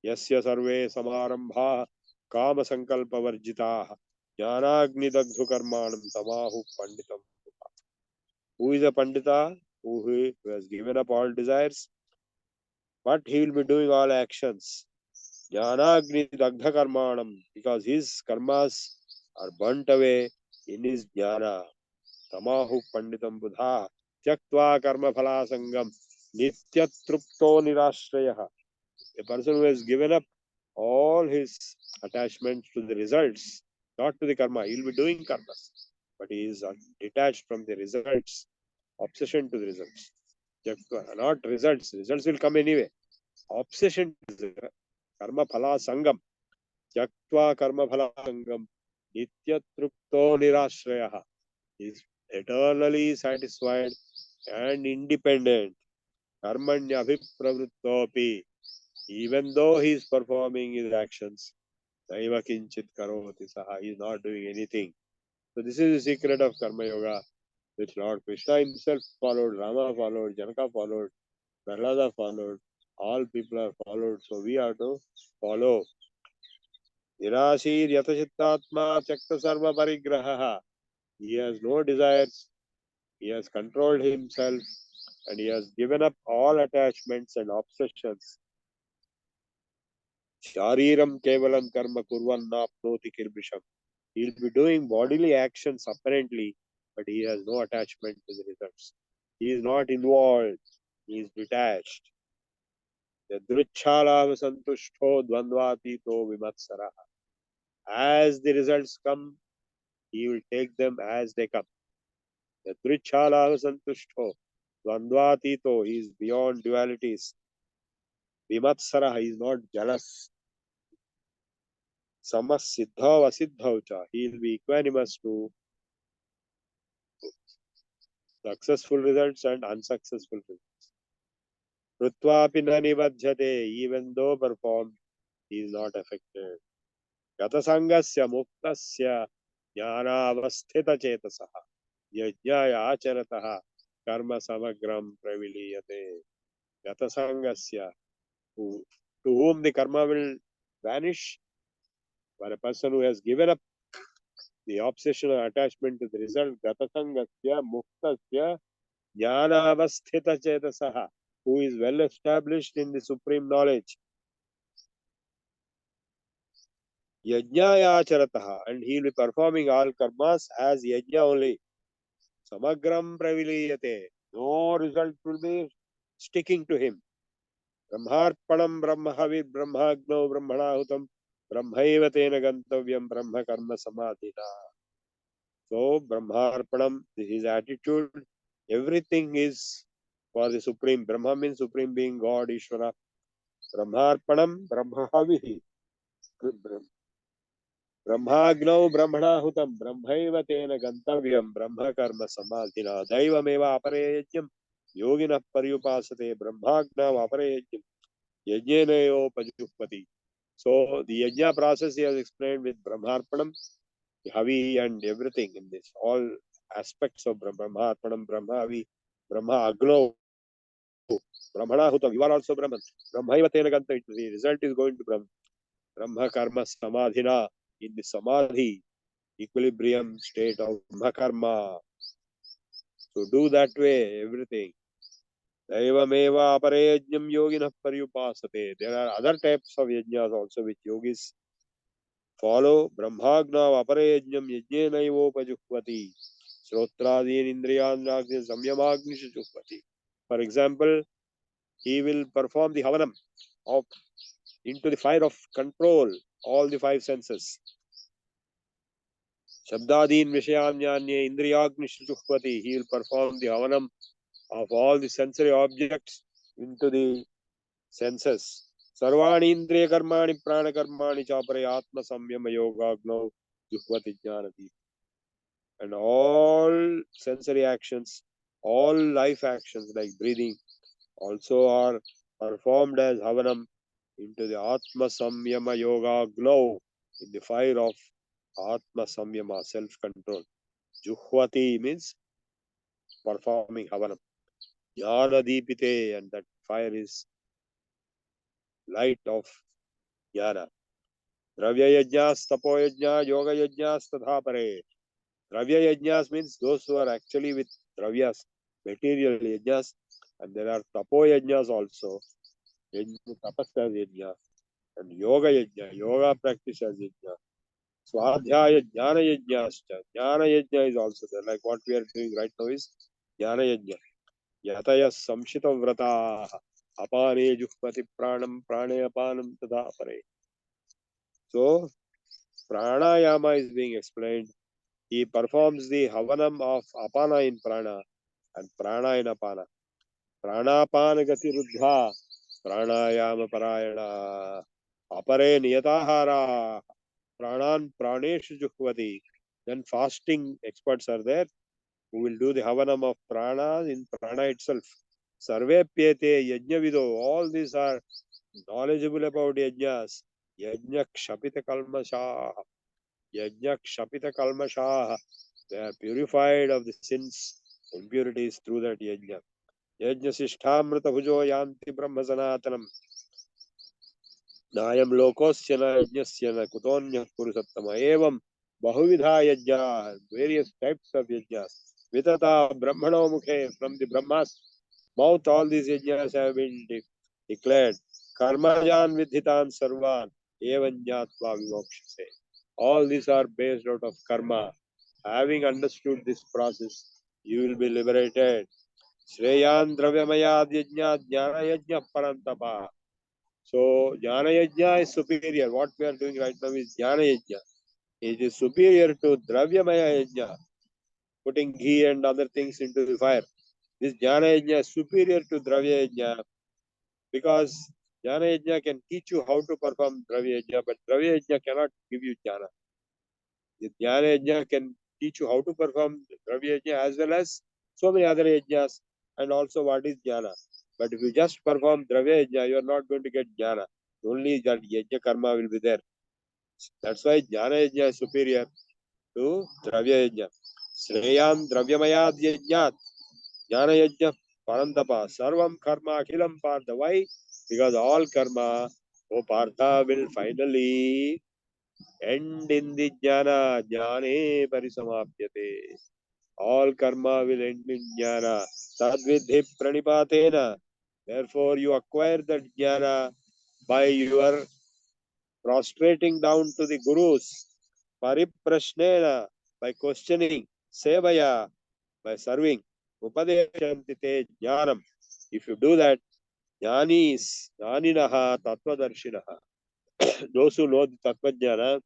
Yasya sarve samarambha kama sankalpa varjitaha. Jnanagni dagdhu karmanam tamahu panditam. Who is a pandita? Who has given up all desires, but he will be doing all actions. Jnanagni dagdha karmanam, because his karmas are burnt away in his jnana. Tamahu panditam buddha. Tyaktva karma phala sangam. Nityatrupto nirashrayaha. A person who has given up all his attachments to the results, not to the karma. He will be doing karmas, but he is detached from the results, obsession to the results. Not results. Results will come anyway. Obsession to the karma phala sangam. Tyaktva karma phala sangam. Nityatrupto nirashrayaha. He is eternally satisfied and independent. Karmanya abhipravrittopi. Even though he is performing his actions, Naiva kinchit karoti saha, he is not doing anything. So this is the secret of Karma Yoga, which Lord Krishna himself followed, Rama followed, Janaka followed, Prahlada followed, all people are followed. So we are to follow. Nirashir yatachittatma chakta sarva parigraha. He has no desires, he has controlled himself, and he has given up all attachments and obsessions. Shariram kevalam karma kurvan napnoti kirbisham. He will be doing bodily actions apparently, but he has no attachment to the results. He is not involved. He is detached. Yadruchalav santushto dvandvatito vimatsara. As the results come, he will take them as they come. Yadruchalav santushto dvandvatito. He is beyond dualities. Vimatsara is not jealous. Samas siddhav asiddhav cha. He will be equanimous to successful results and unsuccessful results. Krutvapi na nibadhyate. Even though performed, he is not affected. Gatasangasya muktasya jnana avasthita chetasaha. Yajnaya acharataha karma samagram praviliyate. Gatasangasya. To whom the karma will vanish, for a person who has given up the obsession or attachment to the result, gatasangasya muktasya jnanavasthita chetasaha, who is well established in the supreme knowledge. Yajnaya acharataha, and he will be performing all karmas as yajna only. Samagram praviliyate, no result will be sticking to him. Brahmarpanam brahmahavid brahmagno brahmanahutam brahmaiva tena gantavyam brahma karma samadhina. So brahmarpanam, his attitude, everything is for the supreme. Brahma means supreme being, God, Ishvara. Brahmarpanam brahmahavihi brahmagno brahmanahutam brahmaiva tena gantavyam brahma karma samadhina. Daivameva apareyajyam yogina paryupasate brahmagna apareyajyam yajnenayo pajuhpati. So the yajna process he has explained with brahmarpanam, the havi and everything in this, all aspects of brahmarpanam, brahmavi, brahma agno, brahmanahutam, you are also brahman. Brahmaiva tena ganta, the result is going to brahma karma samadhina, in the samadhi, equilibrium state of brahma karma. So do that way everything. Daivameva aparejnam yogina paryupasate. There are other types of yajnas also which yogis follow. Brahmagna aparejnam yajnenaivopajuhvati. Shrotradin indriyanagni samyamagnisha juhvati. For example, he will perform the havanam of into the fire of control, all the five senses. Shabdadin vishayanyanye indriyagnisha juhvati. He will perform the havanam of all the sensory objects into the senses. Sarvani indriya karmani prana karmani chapare atma samyama yogagno juhvati jnanati. And all sensory actions, all life actions like breathing also are performed as havanam into the atma samyama yogagno, in the fire of atma samyama, self-control. Juhvati means performing havanam. Jnana deepite, and that fire is light of jnana. Dravya yajnas, tapo yajna, yoga yajnas, tadha pare. Dravya yajnas means those who are actually with dravyas, material yajnas, and there are tapo yajnas also. Tapasya yajna, and yoga yajna, yoga practice as yajna. Swadhyaya jnana yajnas. Jnana yajna is also there, like what we are doing right now is jnana yajna. Yataya samshita vrata apane juhpati pranam prane apanam tadha pare. So pranayama is being explained. He performs the havanam of apana in prana and prana in apana. Pranapana gati ruddha pranayama parayana apare niyatahara pranan praneshu juhvati. Then fasting experts are there who will do the havanam of prana in prana itself. Sarve pyete yajna vido. All these are knowledgeable about yajnas. Yajna kshapita kalmasha. Yajna kshapita kalmasha. They are purified of the sins, impurities through that yajna. Yajna sishtamrita bhujo yanti brahma sanatanam. Nayam lokosya na yajnasya na kutonya purusattama. Evam bahuvidha yajna. Various types of yajnas. Vitata brahmano mukhe, from the Brahma's mouth all these yajnas have been declared. Karmajan vidhitan sarvan evan jnatva vimokshase. All these are based out of karma. Having understood this process, you will be liberated. Shreyan dravyamayad yajna jnana yajna parantapa. So jnana yajna is superior. What we are doing right now is jnana yajna. It is superior to dravyamaya yajna, putting ghee and other things into the fire. This jnana yajna is superior to dravya yajna because Jnana Yajna can teach you how to perform Dravya Yajna, but Dravya Yajna cannot give you jnana. The Jnana Yajna can teach you how to perform Dravya Yajna as well as so many other yajnas, and also what is jnana. But if you just perform Dravya Yajna, you are not going to get jnana. Only that yajna karma will be there. That's why Jnana Yajna is superior to Dravya Yajna. Shreyam Dravyamayad Yajnat Jnana Yajna Parantapa Sarvam Karma Akhilam Partha. Why? Because all karma, O Partha, will finally end in the jnana. Jnane Parisamapyate. All karma will end in jnana. Tadvidhi Pranipatena. Therefore, you acquire that jnana by your prostrating down to the gurus. Pariprashnena, by questioning. Sevaya, by serving. Upadeshanti te jnanam. If you do that, jnanis, jnaninaha, tattvadarshinaha. Those who know the tattva jnana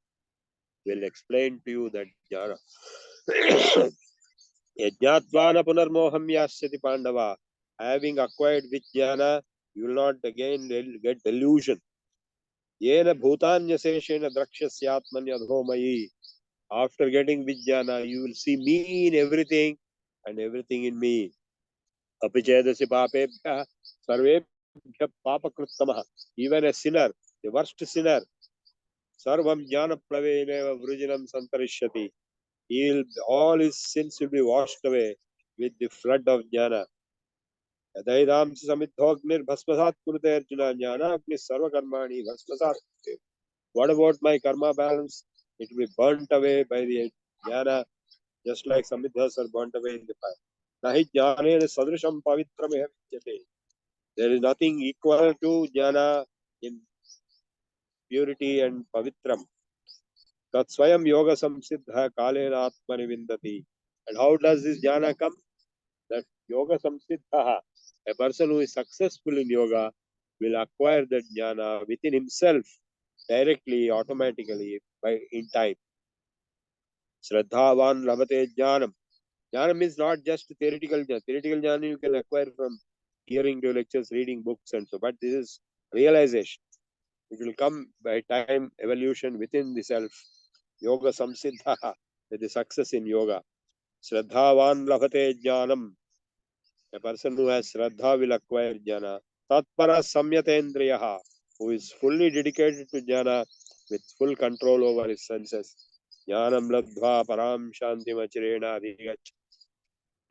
will explain to you that jnana. Yajnatvana punarmoham yasyati pandava. Having acquired with jnana, you will not again get delusion. Yena bhutanyaseshena drakshasyatmanya dhomayi. After getting with jnana, you will see me in everything and everything in me. Apichedasi papebhya sarvebhya papakruttamaha. Even a sinner, the worst sinner, sarvam jnana plaveneva vrujinam santarishyati. All his sins will be washed away with the flood of jnana. Yadaidam samidhognir bhasmasat kurute arjuna jnana apni sarva karmani bhasmasat. What about my karma balance? It will be burnt away by the jnana, just like samidhas are burnt away in the fire. Nahi jnane sadrisham pavitram vidyate. There is nothing equal to jnana in purity and pavitram. Tat swayam yoga samsiddha kalena atmani vindati. And how does this jnana come? That yoga samsiddha, a person who is successful in yoga, will acquire that jnana within himself directly, automatically, in time. Shraddhavan labhate jnanam. Jnana means not just theoretical jnana. Theoretical jnana you can acquire from hearing to lectures, reading books and so. But this is realization. It will come by time, evolution within the self. Yoga samsiddha, that is success in yoga. Shraddhavan labhate jnanam. A person who has Shraddha will acquire jnana. Tatpara samyatendriyaha, who is fully dedicated to jnana with full control over his senses. Jnanam labdhva param shantim achirena adhigach.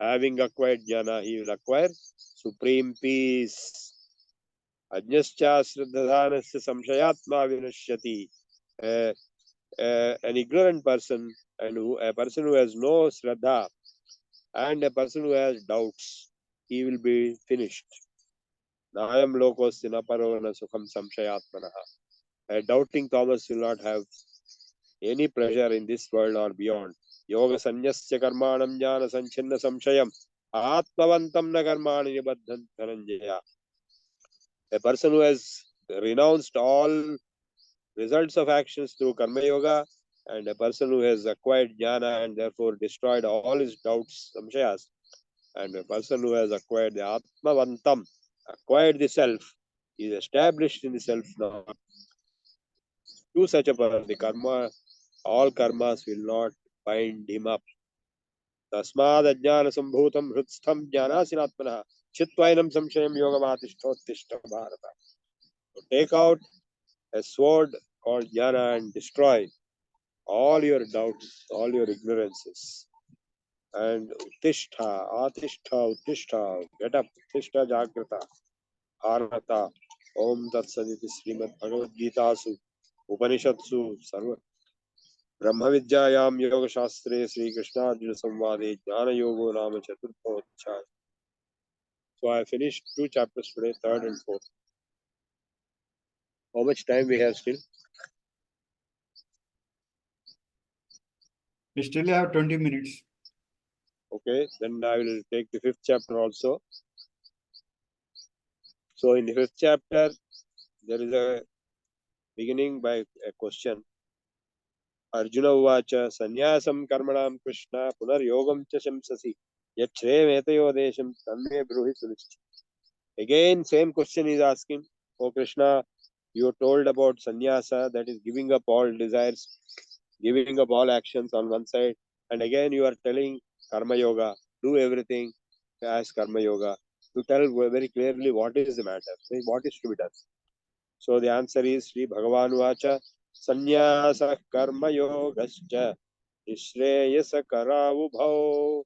Having acquired jnana, he will acquire supreme peace. Ajnascha shraddhadanasya samshayatma vinashyati. An ignorant person and a person who has no Shraddha and a person who has doubts, he will be finished. Nayam lokostina parovana sukham samshayatmanaha. A doubting Thomas will not have any pleasure in this world or beyond. Yoga sanyasya karmanam jnana sanchinna samshayam atmavantam na karmani nibaddhan dhananjaya. A person who has renounced all results of actions through karma yoga, and a person who has acquired jnana and therefore destroyed all his doubts, samshayas, and a person who has acquired the atmavantam, acquired the self, is established in the self now. To such a person, the karma, all karmas will not bind him up. Tasmad ajnana sambhutam hrutstham jnanasinatmanah chitvainam samshayam yogamatishthotishta bharata. So take out a sword called jnana and destroy all your doubts, all your ignorances. And uttishta, atishtha, uttishta, get up, uttishta jagrata, bharata. Om Tat Saditi Srimad Bhagavad Gita Su Upanishadsu Sarva Brahma Vidyayam Yoga Shastre Sri Krishna Arjuna Samvade Jnana Yogo Nama Chaturtha Adhyaya. So I finished 2 chapters today, 3rd and 4th. How much time we have still? We still have 20 minutes. Okay, then I will take the 5th chapter also. So in the 5th chapter, there is a beginning by a question. Arjuna Uvacha Sanyasam Karmanam Krishna Punar Yogam Cha Shamsasi Yachre Metayo Desham Tanme Bruhi Sulish. Again, same question is asking. Oh Krishna, you told about sannyasa, that is giving up all desires, giving up all actions on one side, and again you are telling karma yoga, do everything as karma yoga. To tell very clearly what is the matter, what is to be done. So the answer is Sri Bhagavan Vacha Sannyasa Karma Yogascha Nishreyasa Karavubhau.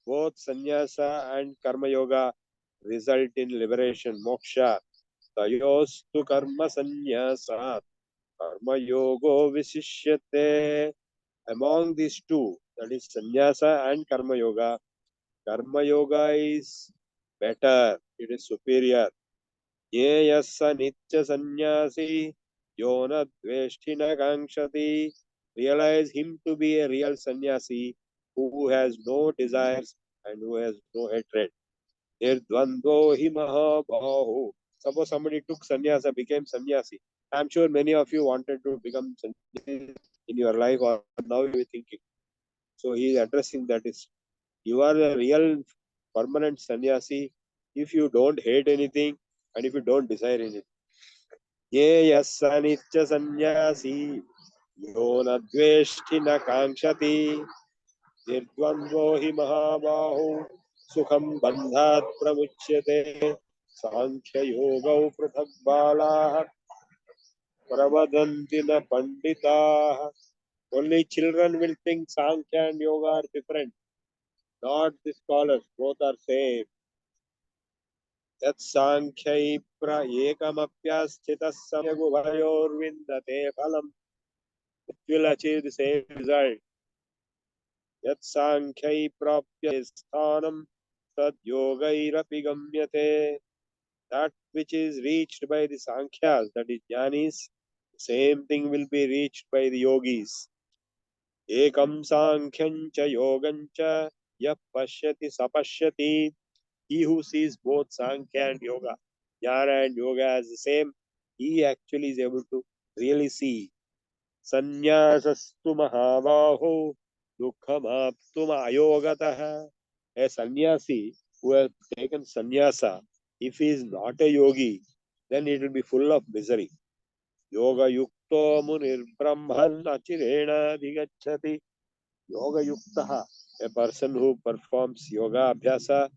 Both sannyasa and karma yoga result in liberation, moksha. Tayostu karma sannyasa karma yogo visishyate. Among these two, that is sannyasa and karma yoga is better, it is superior. Ye yassa nitya sannyasi yona dveshtina kankshati. Realize him to be a real sannyasi who has no desires and who has no hatred. Nirdvando hi mahabahu. Suppose somebody took sannyasa, became sannyasi. I'm sure many of you wanted to become sannyasi in your life, or now you're thinking. So he is addressing that is, you are a real permanent sannyasi if you don't hate anything and if you don't desire anything. Ye yassa nitya sannyasi yo na dveshti na kankshati nirdvandvo hi mahabahu sukham bandhat pramuchyate sankhya yogau prithak balah pravadanti na panditaah. Only children will think sankhya and yoga are different, not the scholars, both are same. Yat sankhya pra ekamapyasthitah samyaguvayorvindate phalam. It will achieve the same result. Yat sankhya prapya sthanam tad yogairapi gamyate. That which is reached by the sankhyas, that is jnanis, same thing will be reached by the yogis. Ekam sankhyan cha yogam cha yap pashyati sapashyati. He who sees both sankhya and yoga, jnana and yoga as the same, he actually is able to really see. Sannyasastu mahabaho dukkhamaptum ayogatah. A sannyasi who has taken sannyasa, if he is not a yogi, then it will be full of misery. Yoga yukto munir brahman achirena digacchati. Yoga yuktaha, a person who performs yoga abhyasa,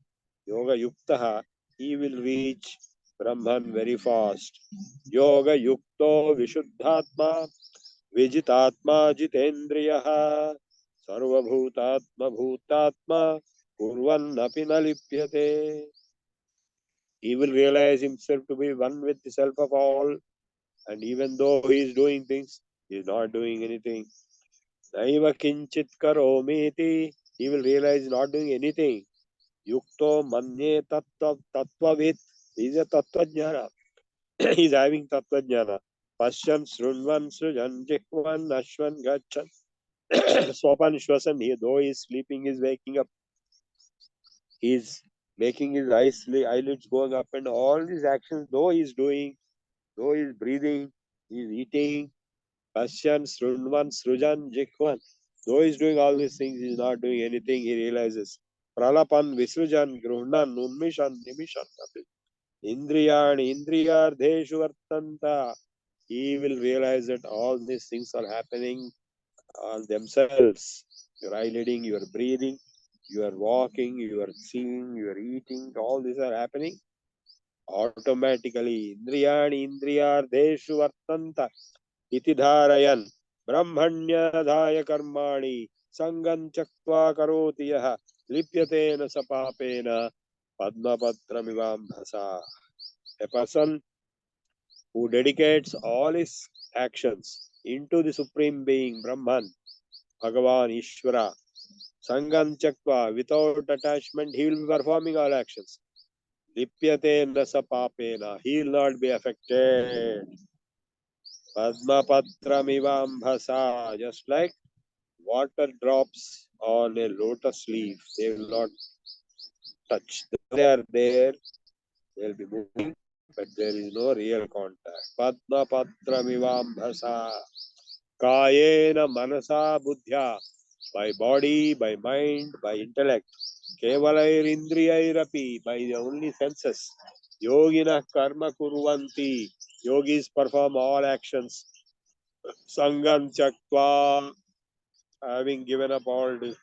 yoga yuktaha, he will reach Brahman very fast. Yoga yukto vishuddhatma vijitatma jitendriyaha sarvabhutatma bhutatma kurvannapi na lipyate. He will realize himself to be one with the self of all, and even though he is doing things, he is not doing anything. Naiva kinchit karomiti, he will realize not doing anything. Yukto manye tattvavit, he is a tattvajnana. He is having tattvajnana. Pashyan srunvan srujan jikvan ashvan gachan. Swapan shwasan, though he is sleeping, he is waking up. He is making his eyelids going up, and all these actions, though he is doing, though he is breathing, he is eating. Pashyan srunvan srujan jikvan. Though he is doing all these things, he is not doing anything, he realizes. Pralapan visrujan gruhnan unmishan nimishan. Indriyani indriyardheshu vartanta. He will realize that all these things are happening on themselves. Your eyeliding, your breathing, you are walking, you are seeing, you are eating, all these are happening automatically. Indriyani indriyardheshu vartanta iti dharayan brahmanyadhaya karmani sangam chaktva karoti yaha lipyatena sapapena padmapatramivambhasa. A person who dedicates all his actions into the Supreme Being, Brahman, Bhagavan, Ishvara, Sangam Chakva, without attachment, he will be performing all actions. Lipyate nasa papena, he will not be affected. Padmapatramivambhasa, just like water drops on a lotus leaf, they will not touch. They are there, they will be moving, but there is no real contact. Padmapatramivambhasa. Kayena manasa buddhya, by body, by mind, by intellect. Kevalair indriyairapi, by the only senses. Yogina karma kurvanti, Yogis perform all actions. Sangam Chakva, having given up all the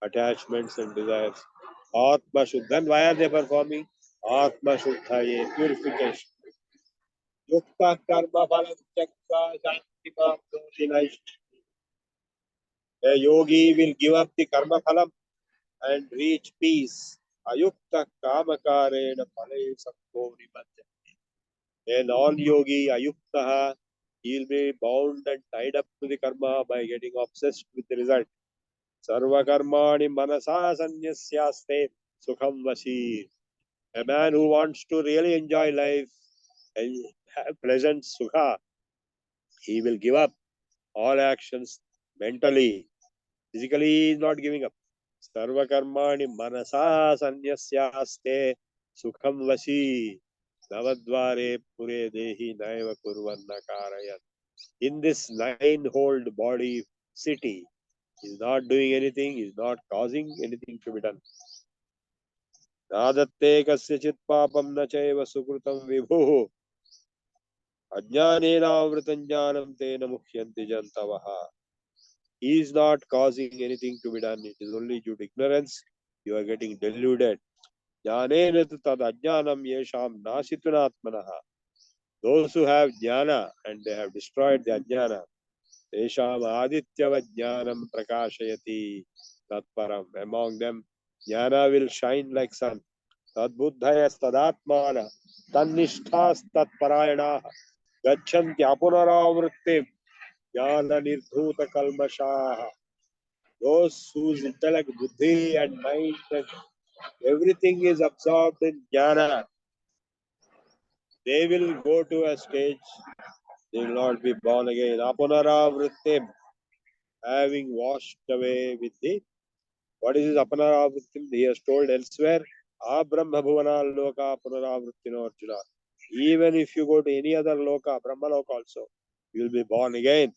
attachments and desires. Atma Shuddha. Then why are they performing? Atma Shuddha, purification. Yukta Karma Phalam Chakva Shantima Doshinaish. A yogi will give up the karma phalam and reach peace. Ayukta Kamakarena Phale Sakko Nibhajyate. A non-yogi, Ayuktaha, he will be bound and tied up to the karma by getting obsessed with the result. Sarva karmani manasa sanyasyaste sukham vasi. A man who wants to really enjoy life and have pleasant sukha, he will give up all actions mentally. Physically, he is not giving up. Sarva karmani manasa sanyasyaste sukham vasi. Navadvare pure dehi naiva kurvanna karayat. In this nine-hold body city, he is not doing anything, he is not causing anything to be done. Nadatte kasyachit papam na chaiva sukrutam vibhuhu. Ajnanena avritam jnanam tena mukhyanti jantavaha. He is not causing anything to be done. It is only due to ignorance. You are getting deluded. Jnanena tu tad ajnanam yesham nasitunatmanaha. Those who have jnana and they have destroyed the ajnana, Tesham adityava jnanam prakashayati tatparam. Among them, jnana will shine like sun. Tadbuddhayas tadatmana tannishthas tatparayanaha gachanti apunaravruttim jnana nirdhuta kalmashaha. Those whose intellect, buddhi and mind and everything is absorbed in jnana, they will go to a stage, they will not be born again. Apunaravruttim, having washed away with the, what is his apunaravruttim? He has told elsewhere, Abrahma bhuvana loka apunaravruttina Arjuna. Even if you go to any other loka, Brahma loka also, you will be born again.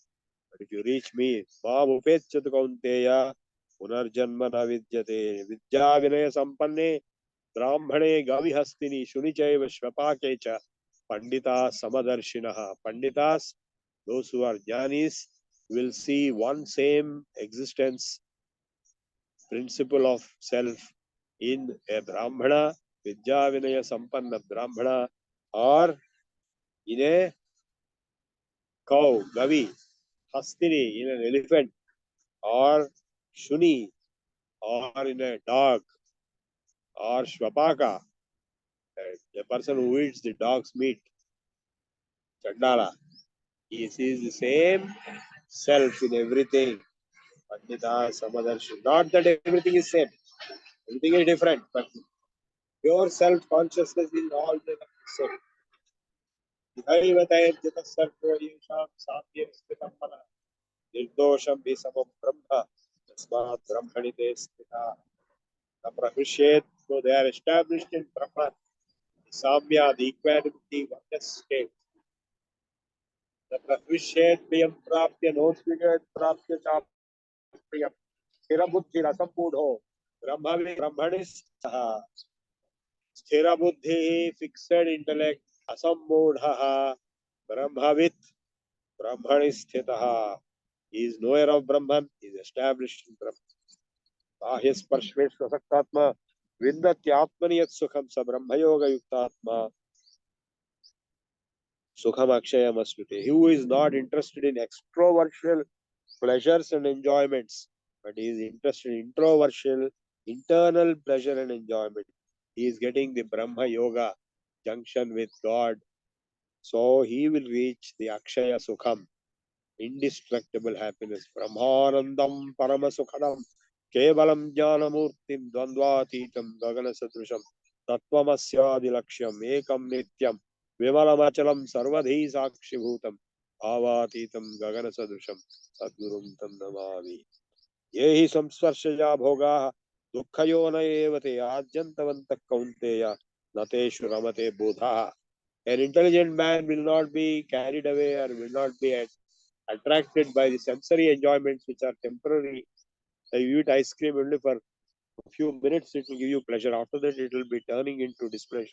But if you reach me, Mam upechyat kaunteya punarjanma na vidyate vidya vinaya sampanne brahmane gavi hastini shunichaiva shvapake cha pandita samadarshinaha. Panditas, those who are jnanis, will see one same existence, principle of self in a brahmana, vidya vinaya sampanna brahmana, or in a cow, gavi, hastini, in an elephant, or shuni, or in a dog, or shvapaka, a person who eats the dog's meat, chandala. He sees the same self in everything. Pandita, Samadarshi. Not that everything is same. Everything is different, but pure self-consciousness is all the same. Nirdosham Bisamam Brahma. Tasmat Brahmani Desthita. Naprahishet. So they are established in Brahman. Samya, the equanimity, oneness state. Naprahishet Priyam Prapya, no triggered Prapya Chapriyam. Thirabuddhi Rasampudho. Brahmavi Brahmanis. Sthirabuddhi, fixed intellect. Asammodhaha. Brahmavit. Brahmanisthitaha. He is knower of Brahman, he is established in Brahman. Bahya Sparshvesh Prasaktatma Vindatyatmani Yat Sukham Sa Brahma Yoga Yuktatma Sukham Akshayam Asmriti. He who is not interested in extroversial pleasures and enjoyments, but he is interested in introversial, internal pleasure and enjoyment. He is getting the Brahma Yoga junction with God. So he will reach the Akshaya Sukham, indestructible happiness. Brahmanandam Paramasukhanam Kevalam Jnanamurtim Dvandvatitam Gaganasadrusham Tattvamasyaadilaksham Ekam Nityam Vimalamachalam Sarvadhi Sakshibhutam Bhavatitam Gaganasadrusham Sadgurum Tandamami. Yehi Samsvarshaja Bhogaha Dukkayona Evate Ajyantavantak Kaunteya Nateshu Ramate Bodha. An intelligent man will not be carried away or will not be attracted by the sensory enjoyments which are temporary. You eat ice cream only for a few minutes, it will give you pleasure. After that, it will be turning into displeasure.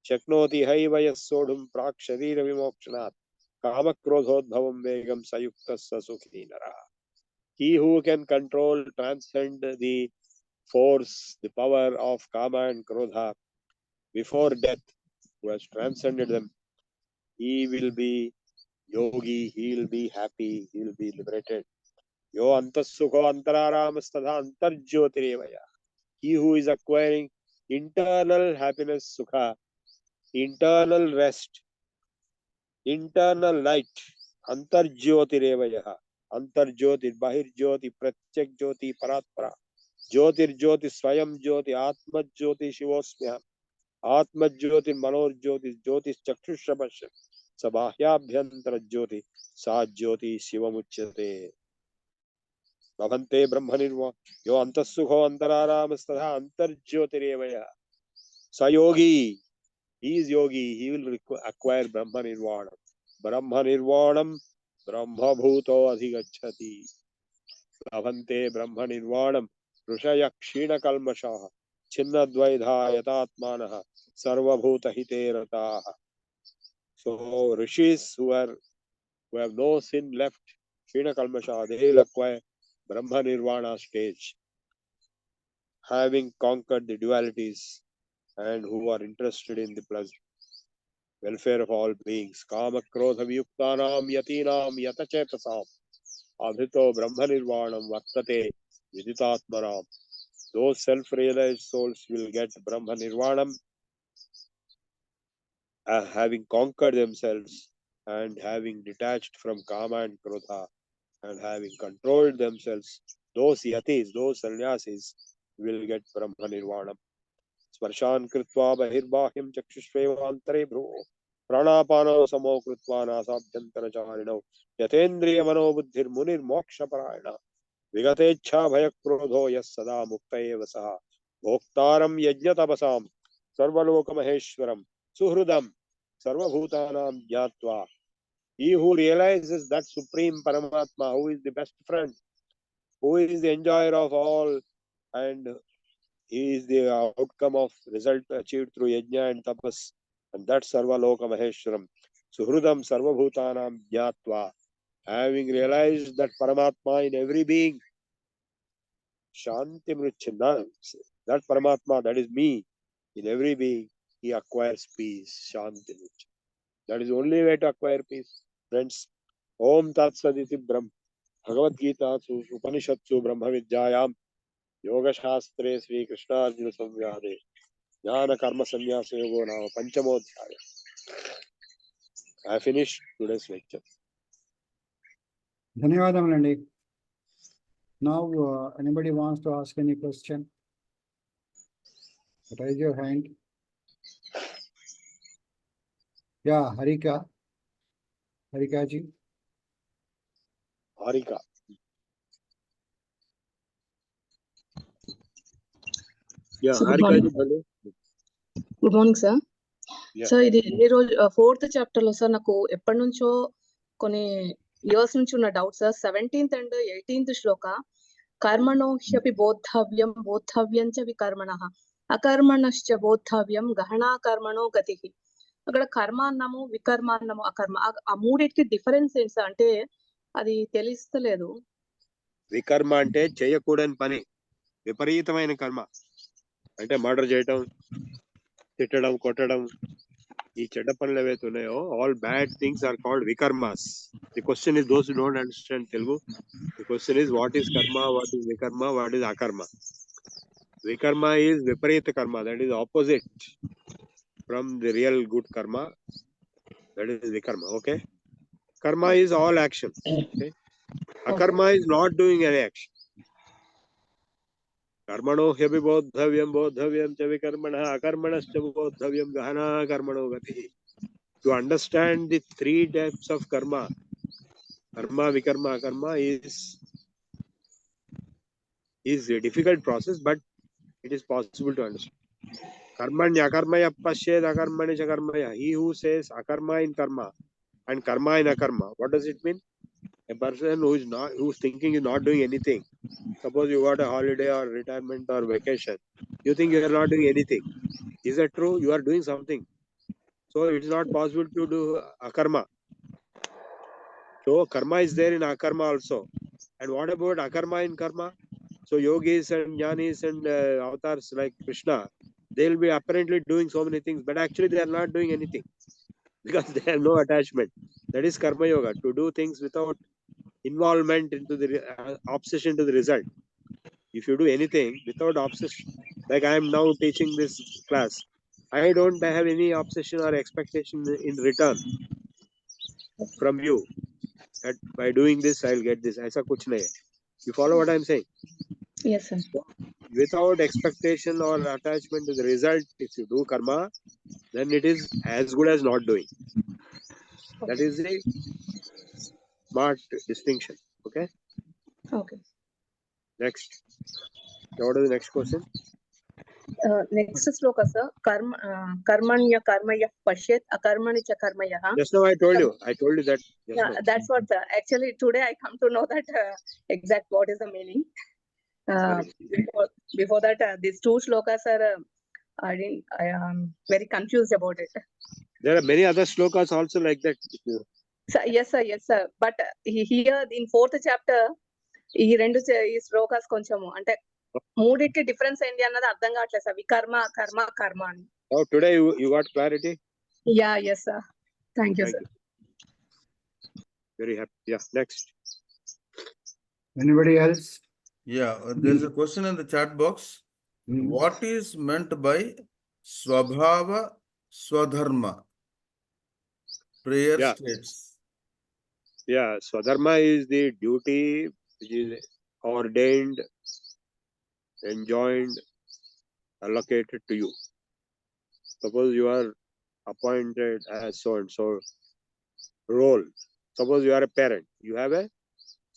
शक्नोति have यः सोढुं प्राक् शरीर विमोक्षणात् कामक्रोधोद्भवं वेगं सयुक्तः स सुखी नरः. He who can control, transcend the force, the power of kama and krodha before death, who has transcended them, he will be yogi, he will be happy, he will be liberated. Yo antasukho antararamasthadha antarjyotirevaya. He who is acquiring internal happiness, sukha, internal rest, internal light, antarjyotirevaya. Antarjyoti, bahirjyoti, pratyak jyoti, paratpara. ज्योतिर्ज्योति स्वयं ज्योति आत्म ज्योति शिवोस्म्यहम् आत्म ज्योति मनोर ज्योति ज्योति चक्षुषपश्य सबाह्याभ्यंतर ज्योति सा ज्योति शिवमुच्यते. भवन्ते ब्रह्म निर्वाण यो अंतःसुखो अंतरारामस्तथा अंतर्ज्योतिरेव यः स योगी. He is yogi, he will acquire brahma nirvanam. Brahma nirvanam brahma bhuto adhigacchati. Bhavante brahma nirvanam ऋषयः क्षीणकल्मषाः छिन्नद्वैधा यतात्मानः सर्वभूतहिते रताः. So rishis who have no sin left, क्षीणकल्मषाः, they will acquire brahma nirvana stage, having conquered the dualities and who are interested in the pleasure, welfare of all beings. Kama krodha viyuktanam yatinam yatachetasam adhito brahma nirvanam vartate viditatmaram. Those self-realized souls will get Brahma Nirvanam, having conquered themselves and having detached from Kama and Krodha and having controlled themselves. Those yatis, those sannyasis will get Brahma Nirvanam. Smarshan kritva bahirbahyam chakshushvevantare bhru pranapano samo kritva nasabhyantara charino yatendriya mano buddhir munir moksha parayana vigatecha bhayak krodho yas sada mukta eva saha भोक्तारं यज्ञतपसां सर्वलोकमहेश्वरं सुहृदं सर्वभूतानां ज्ञात्वा. He who realizes that supreme Paramatma, who is the best friend, who is the enjoyer of all, and he is the outcome of result achieved through yajna and tapas, and that's Sarvalokamaheshwaram. Suhridam Sarvabhutanam Jnatva, having realized that Paramatma in every being, Shanti Mruchana, that Paramatma, that is me, in every being, he acquires peace, Shanti Mruchana. That is the only way to acquire peace. Friends, Om Tat Saditi Brahm, Bhagavad Gita, Upanishatsu, Brahma Vidyayam, Yoga Shastre, Sri Krishna Arjuna Samvyade, Jnana Karma Sannyasa Yogo Nama, Panchamodhyaya. I finished today's lecture. ధన్యవాదములండి. Now, anybody wants to ask any question? Raise your hand. Yeah, Harika. Harika ji. Harika. Yeah, So, good Harika morning. ji, hello. Good morning sir. Yeah. Sir ఇది ఎన్ని రోజు 4th chapter లో sir నాకు ఎప్పటి నుంచో కొన్ని years నుంచి ఉన్న doubt sir. 17th and 18th Shloka కర్మణో happy బోద్ధవ్యం బోద్ధవ్యం చ వికర్మణః అకర్మణశ్చ బోద్ధవ్యం గహనా కర్మణో గతిః. అక్కడ కర్మ అన్నము వికర్మ అన్నము అకర్మ ఆ మూడింటికి డిఫరెన్స్ ఏంటి సార్? అంటే అది తెలుస్తలేదు. వికర్మ అంటే చేయకూడని పని, విపరీతమైన కర్మ అంటే మర్డర్ చేయటం, తిట్టడం, కొట్టడం, ఈ చెడ్డ పనులు ఏవైతే ఉన్నాయో all bad things are called vikarmas. The question is those who don't understand Telugu, the question is what is karma, what is vikarma, what is akarma. Vikarma is viparita karma, that is opposite from the real good karma, that is vikarma. Okay, karma is all action. Okay, akarma is not doing any action. कर्मणो ह्यपि बोद्धव्यं बोद्धव्यं च विकर्मणः अकर्मणश्च बोद्धव्यं गहना कर्मणो गतिः. To understand the three types of karma, karma, vikarma, akarma, is a difficult process, but it is possible to understand. Karmanya akarmaya pashyed akarmani cha karmaya. He who says akarma in karma and karma in akarma, what does it mean? A person who's thinking is not doing anything. Suppose you got a holiday or retirement or vacation, you think you are not doing anything. Is that true? You are doing something. So it's not possible to do akarma. So karma is there in akarma also. And what about akarma in karma? So yogis and jnanis and avatars like Krishna, they'll be apparently doing so many things, but actually they are not doing anything because they have no attachment. That is karma yoga, to do things without involvement into the obsession to the result. If you do anything without obsession, like I am now teaching this class, I don't have any obsession or expectation in return from you that by doing this I'll get this. Aisa kuch nahi hai. You follow what I'm saying? Yes, sir. Without expectation or attachment to the result, if you do karma, then it is as good as not doing. That is the smart distinction. Okay. Okay. Next. What is the next question? Next sloka, sir. Karmanya karmaya pashyat akarmani cha karmaya. Just now I told you. I told you that. Just Yeah, now. that's what. Actually, today I come to know that exact what is the meaning. Very Before that, these two slokas are. I am very confused about it. There are many other slokas also like that. So, yes, sir. Yes, sir. But here in fourth chapter, ఈ రెండు ఈ శ్లోకాస్ కొంచెము అంటే మూడిటి difference ఏంటి అన్నది అర్థం కావట్లేదు sir వికర్మ కర్మ కర్మ అని. Oh, today you got clarity? Yeah, yes, sir. Thank you, sir. Very happy. Yeah, next. Anybody else? Yeah, there's a question in the chat box. What is meant by Swabhava Swadharma? Prayer Yeah. states. Yeah, Swadharma is the duty which is ordained, enjoined, allocated to you. Suppose you are appointed as so and so role. Suppose you are a parent. You have a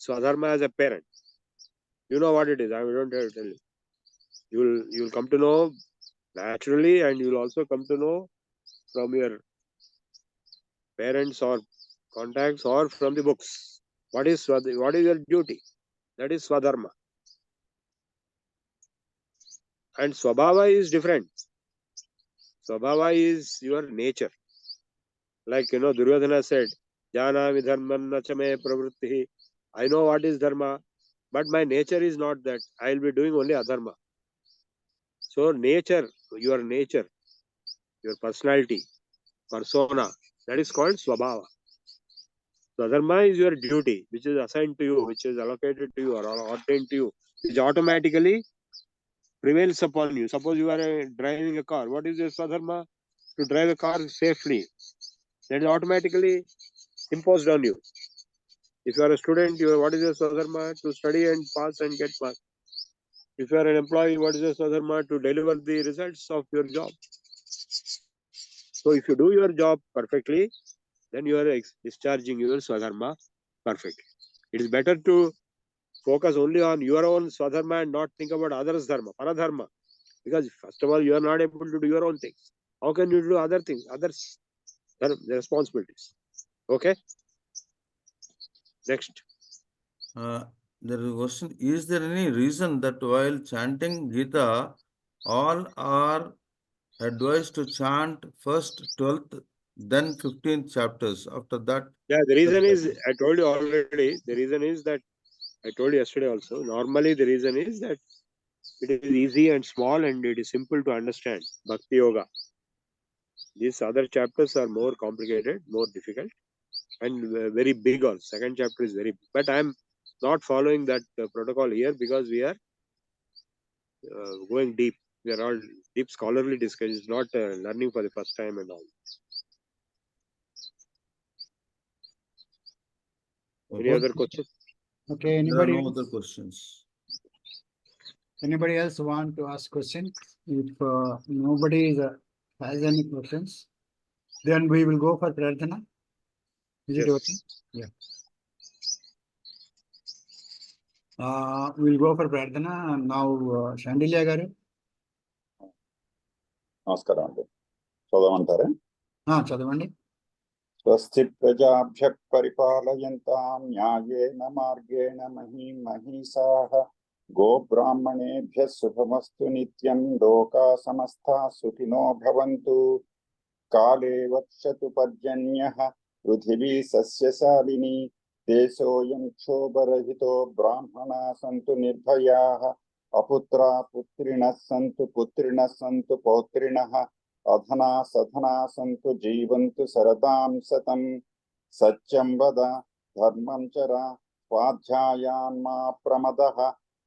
Swadharma as a parent. You know what it is. I don't have to tell you. You'll come to know naturally, and you'll also come to know from your parents or contacts or from the books. What is your duty? That is Swadharma. And Swabhava is different. Swabhava is your nature. Like, Duryodhana said, Janami dharman nachame pravritti. I know what is dharma, but my nature is not that. I will be doing only adharma. So nature, your personality, persona, that is called Swabhava. So dharma is your duty, which is assigned to you, which is allocated to you or ordained to you, which automatically prevails upon you. Suppose you are driving a car. What is your Swadharma? To drive a car safely. That is automatically imposed on you. If you are a student, what is your Swadharma? To study and pass and get pass. If you are an employee, what is your Swadharma? To deliver the results of your job. So if you do your job perfectly, then you are discharging your Swadharma perfectly. It is better to focus only on your own Swadharma and not think about others' dharma, paradharma. Because first of all, you are not able to do your own things. How can you do other things, others' responsibilities? Okay. Next. There is a question. Is there any reason that while chanting Gita, all are advised to chant first 12th, then 15th chapters? After that, Yeah, the reason is, I told you already, the reason is that, I told you yesterday also, normally the reason is that it is easy and small and it is simple to understand. Bhakti Yoga. These other chapters are more complicated, more difficult, and very big also. Second chapter is very big. But I am not following that protocol here because we are going deep. We are all deep scholarly discussions, not learning for the first time and all. Any other question? Okay, there are anybody no else? other questions. Anybody else want to ask questions? If nobody has any questions, then we will go for Prarthana. Is it Yes. okay? Yeah. We'll go for Prarthana. Now, Shandilya garu. నమస్కారం అండి. చదవమంటారా? చదవండి. స్వస్తి ప్రజాభ్యః పరిపాలయంతాం న్యాయేన మార్గేణ మహీమహీసాః గోబ్రాహ్మణేభ్యः శుభమస్తు నిత్యం లోకా సమస్తాః సుఖినో భవంతు. काले वर्षतु पर्जन्यः पृथिवी सस्यशालिनी देशोऽयं क्षोभरहितो ब्राह्मणाः सन्तु निर्भयाः अपुत्रा पुत्रिणः सन्तु पौत्रिणः अधना सधना सन्तु जीवन्तु शरदां शतं सत्यं वद धर्मं चर स्वाध्यायान् मा प्रमदः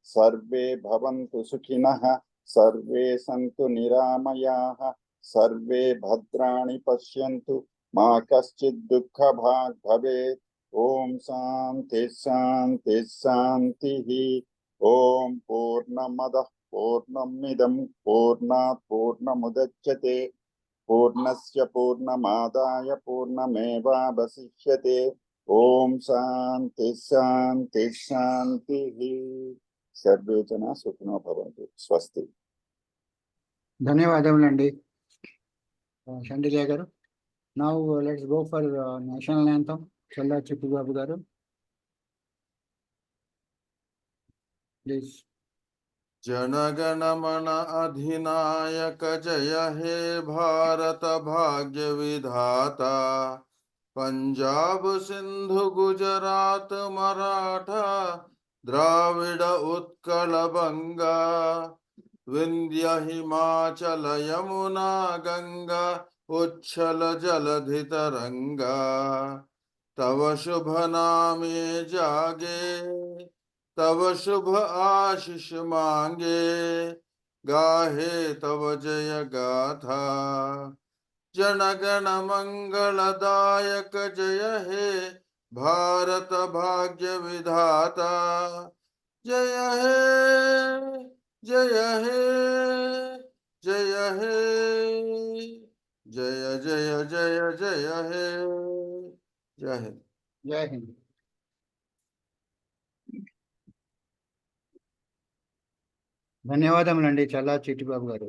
सर्वे भवन्तु सुखिनः सर्वे सन्तु निरामयाः सर्वे भद्राणि पश्यन्तु मा कश्चित् दुःखभाग् भवेत् ओम शांति शांति शांतिः ओम पूर्णमदः पूर्णमिदं पूर्णात् पूर्णमुदच्यते पूर्णस्य पूर्णमादाय पूर्णमेवावशिष्यते ओम शांति शांति शांतिः सर्वे जना सुखिनो भवन्तु स्वस्ति ధన్యవాదములండి Chandile garu. Now let's go for national anthem. Challa Chittubabu garu please. जनगण मन अधिनायक जय हे भारत भाग्य विधाता पंजाब सिंधु गुजरात मराठा द्राविड उत्कल बंगा विंध्य हिमाचल यमुना गंगा उच्छल जलधि तरंगा तव शुभ नामे जागे तव शुभ आशीष मांगे गाहे तव जय गाथा जनगण मंगलदायक जय हे भारत भाग्य विधाता जय हे जय हे जय हे जय जय जय जय हे जय हिंद. జై హింద్. ధన్యవాదములండి చల్లా చిట్టుబాబు గారు.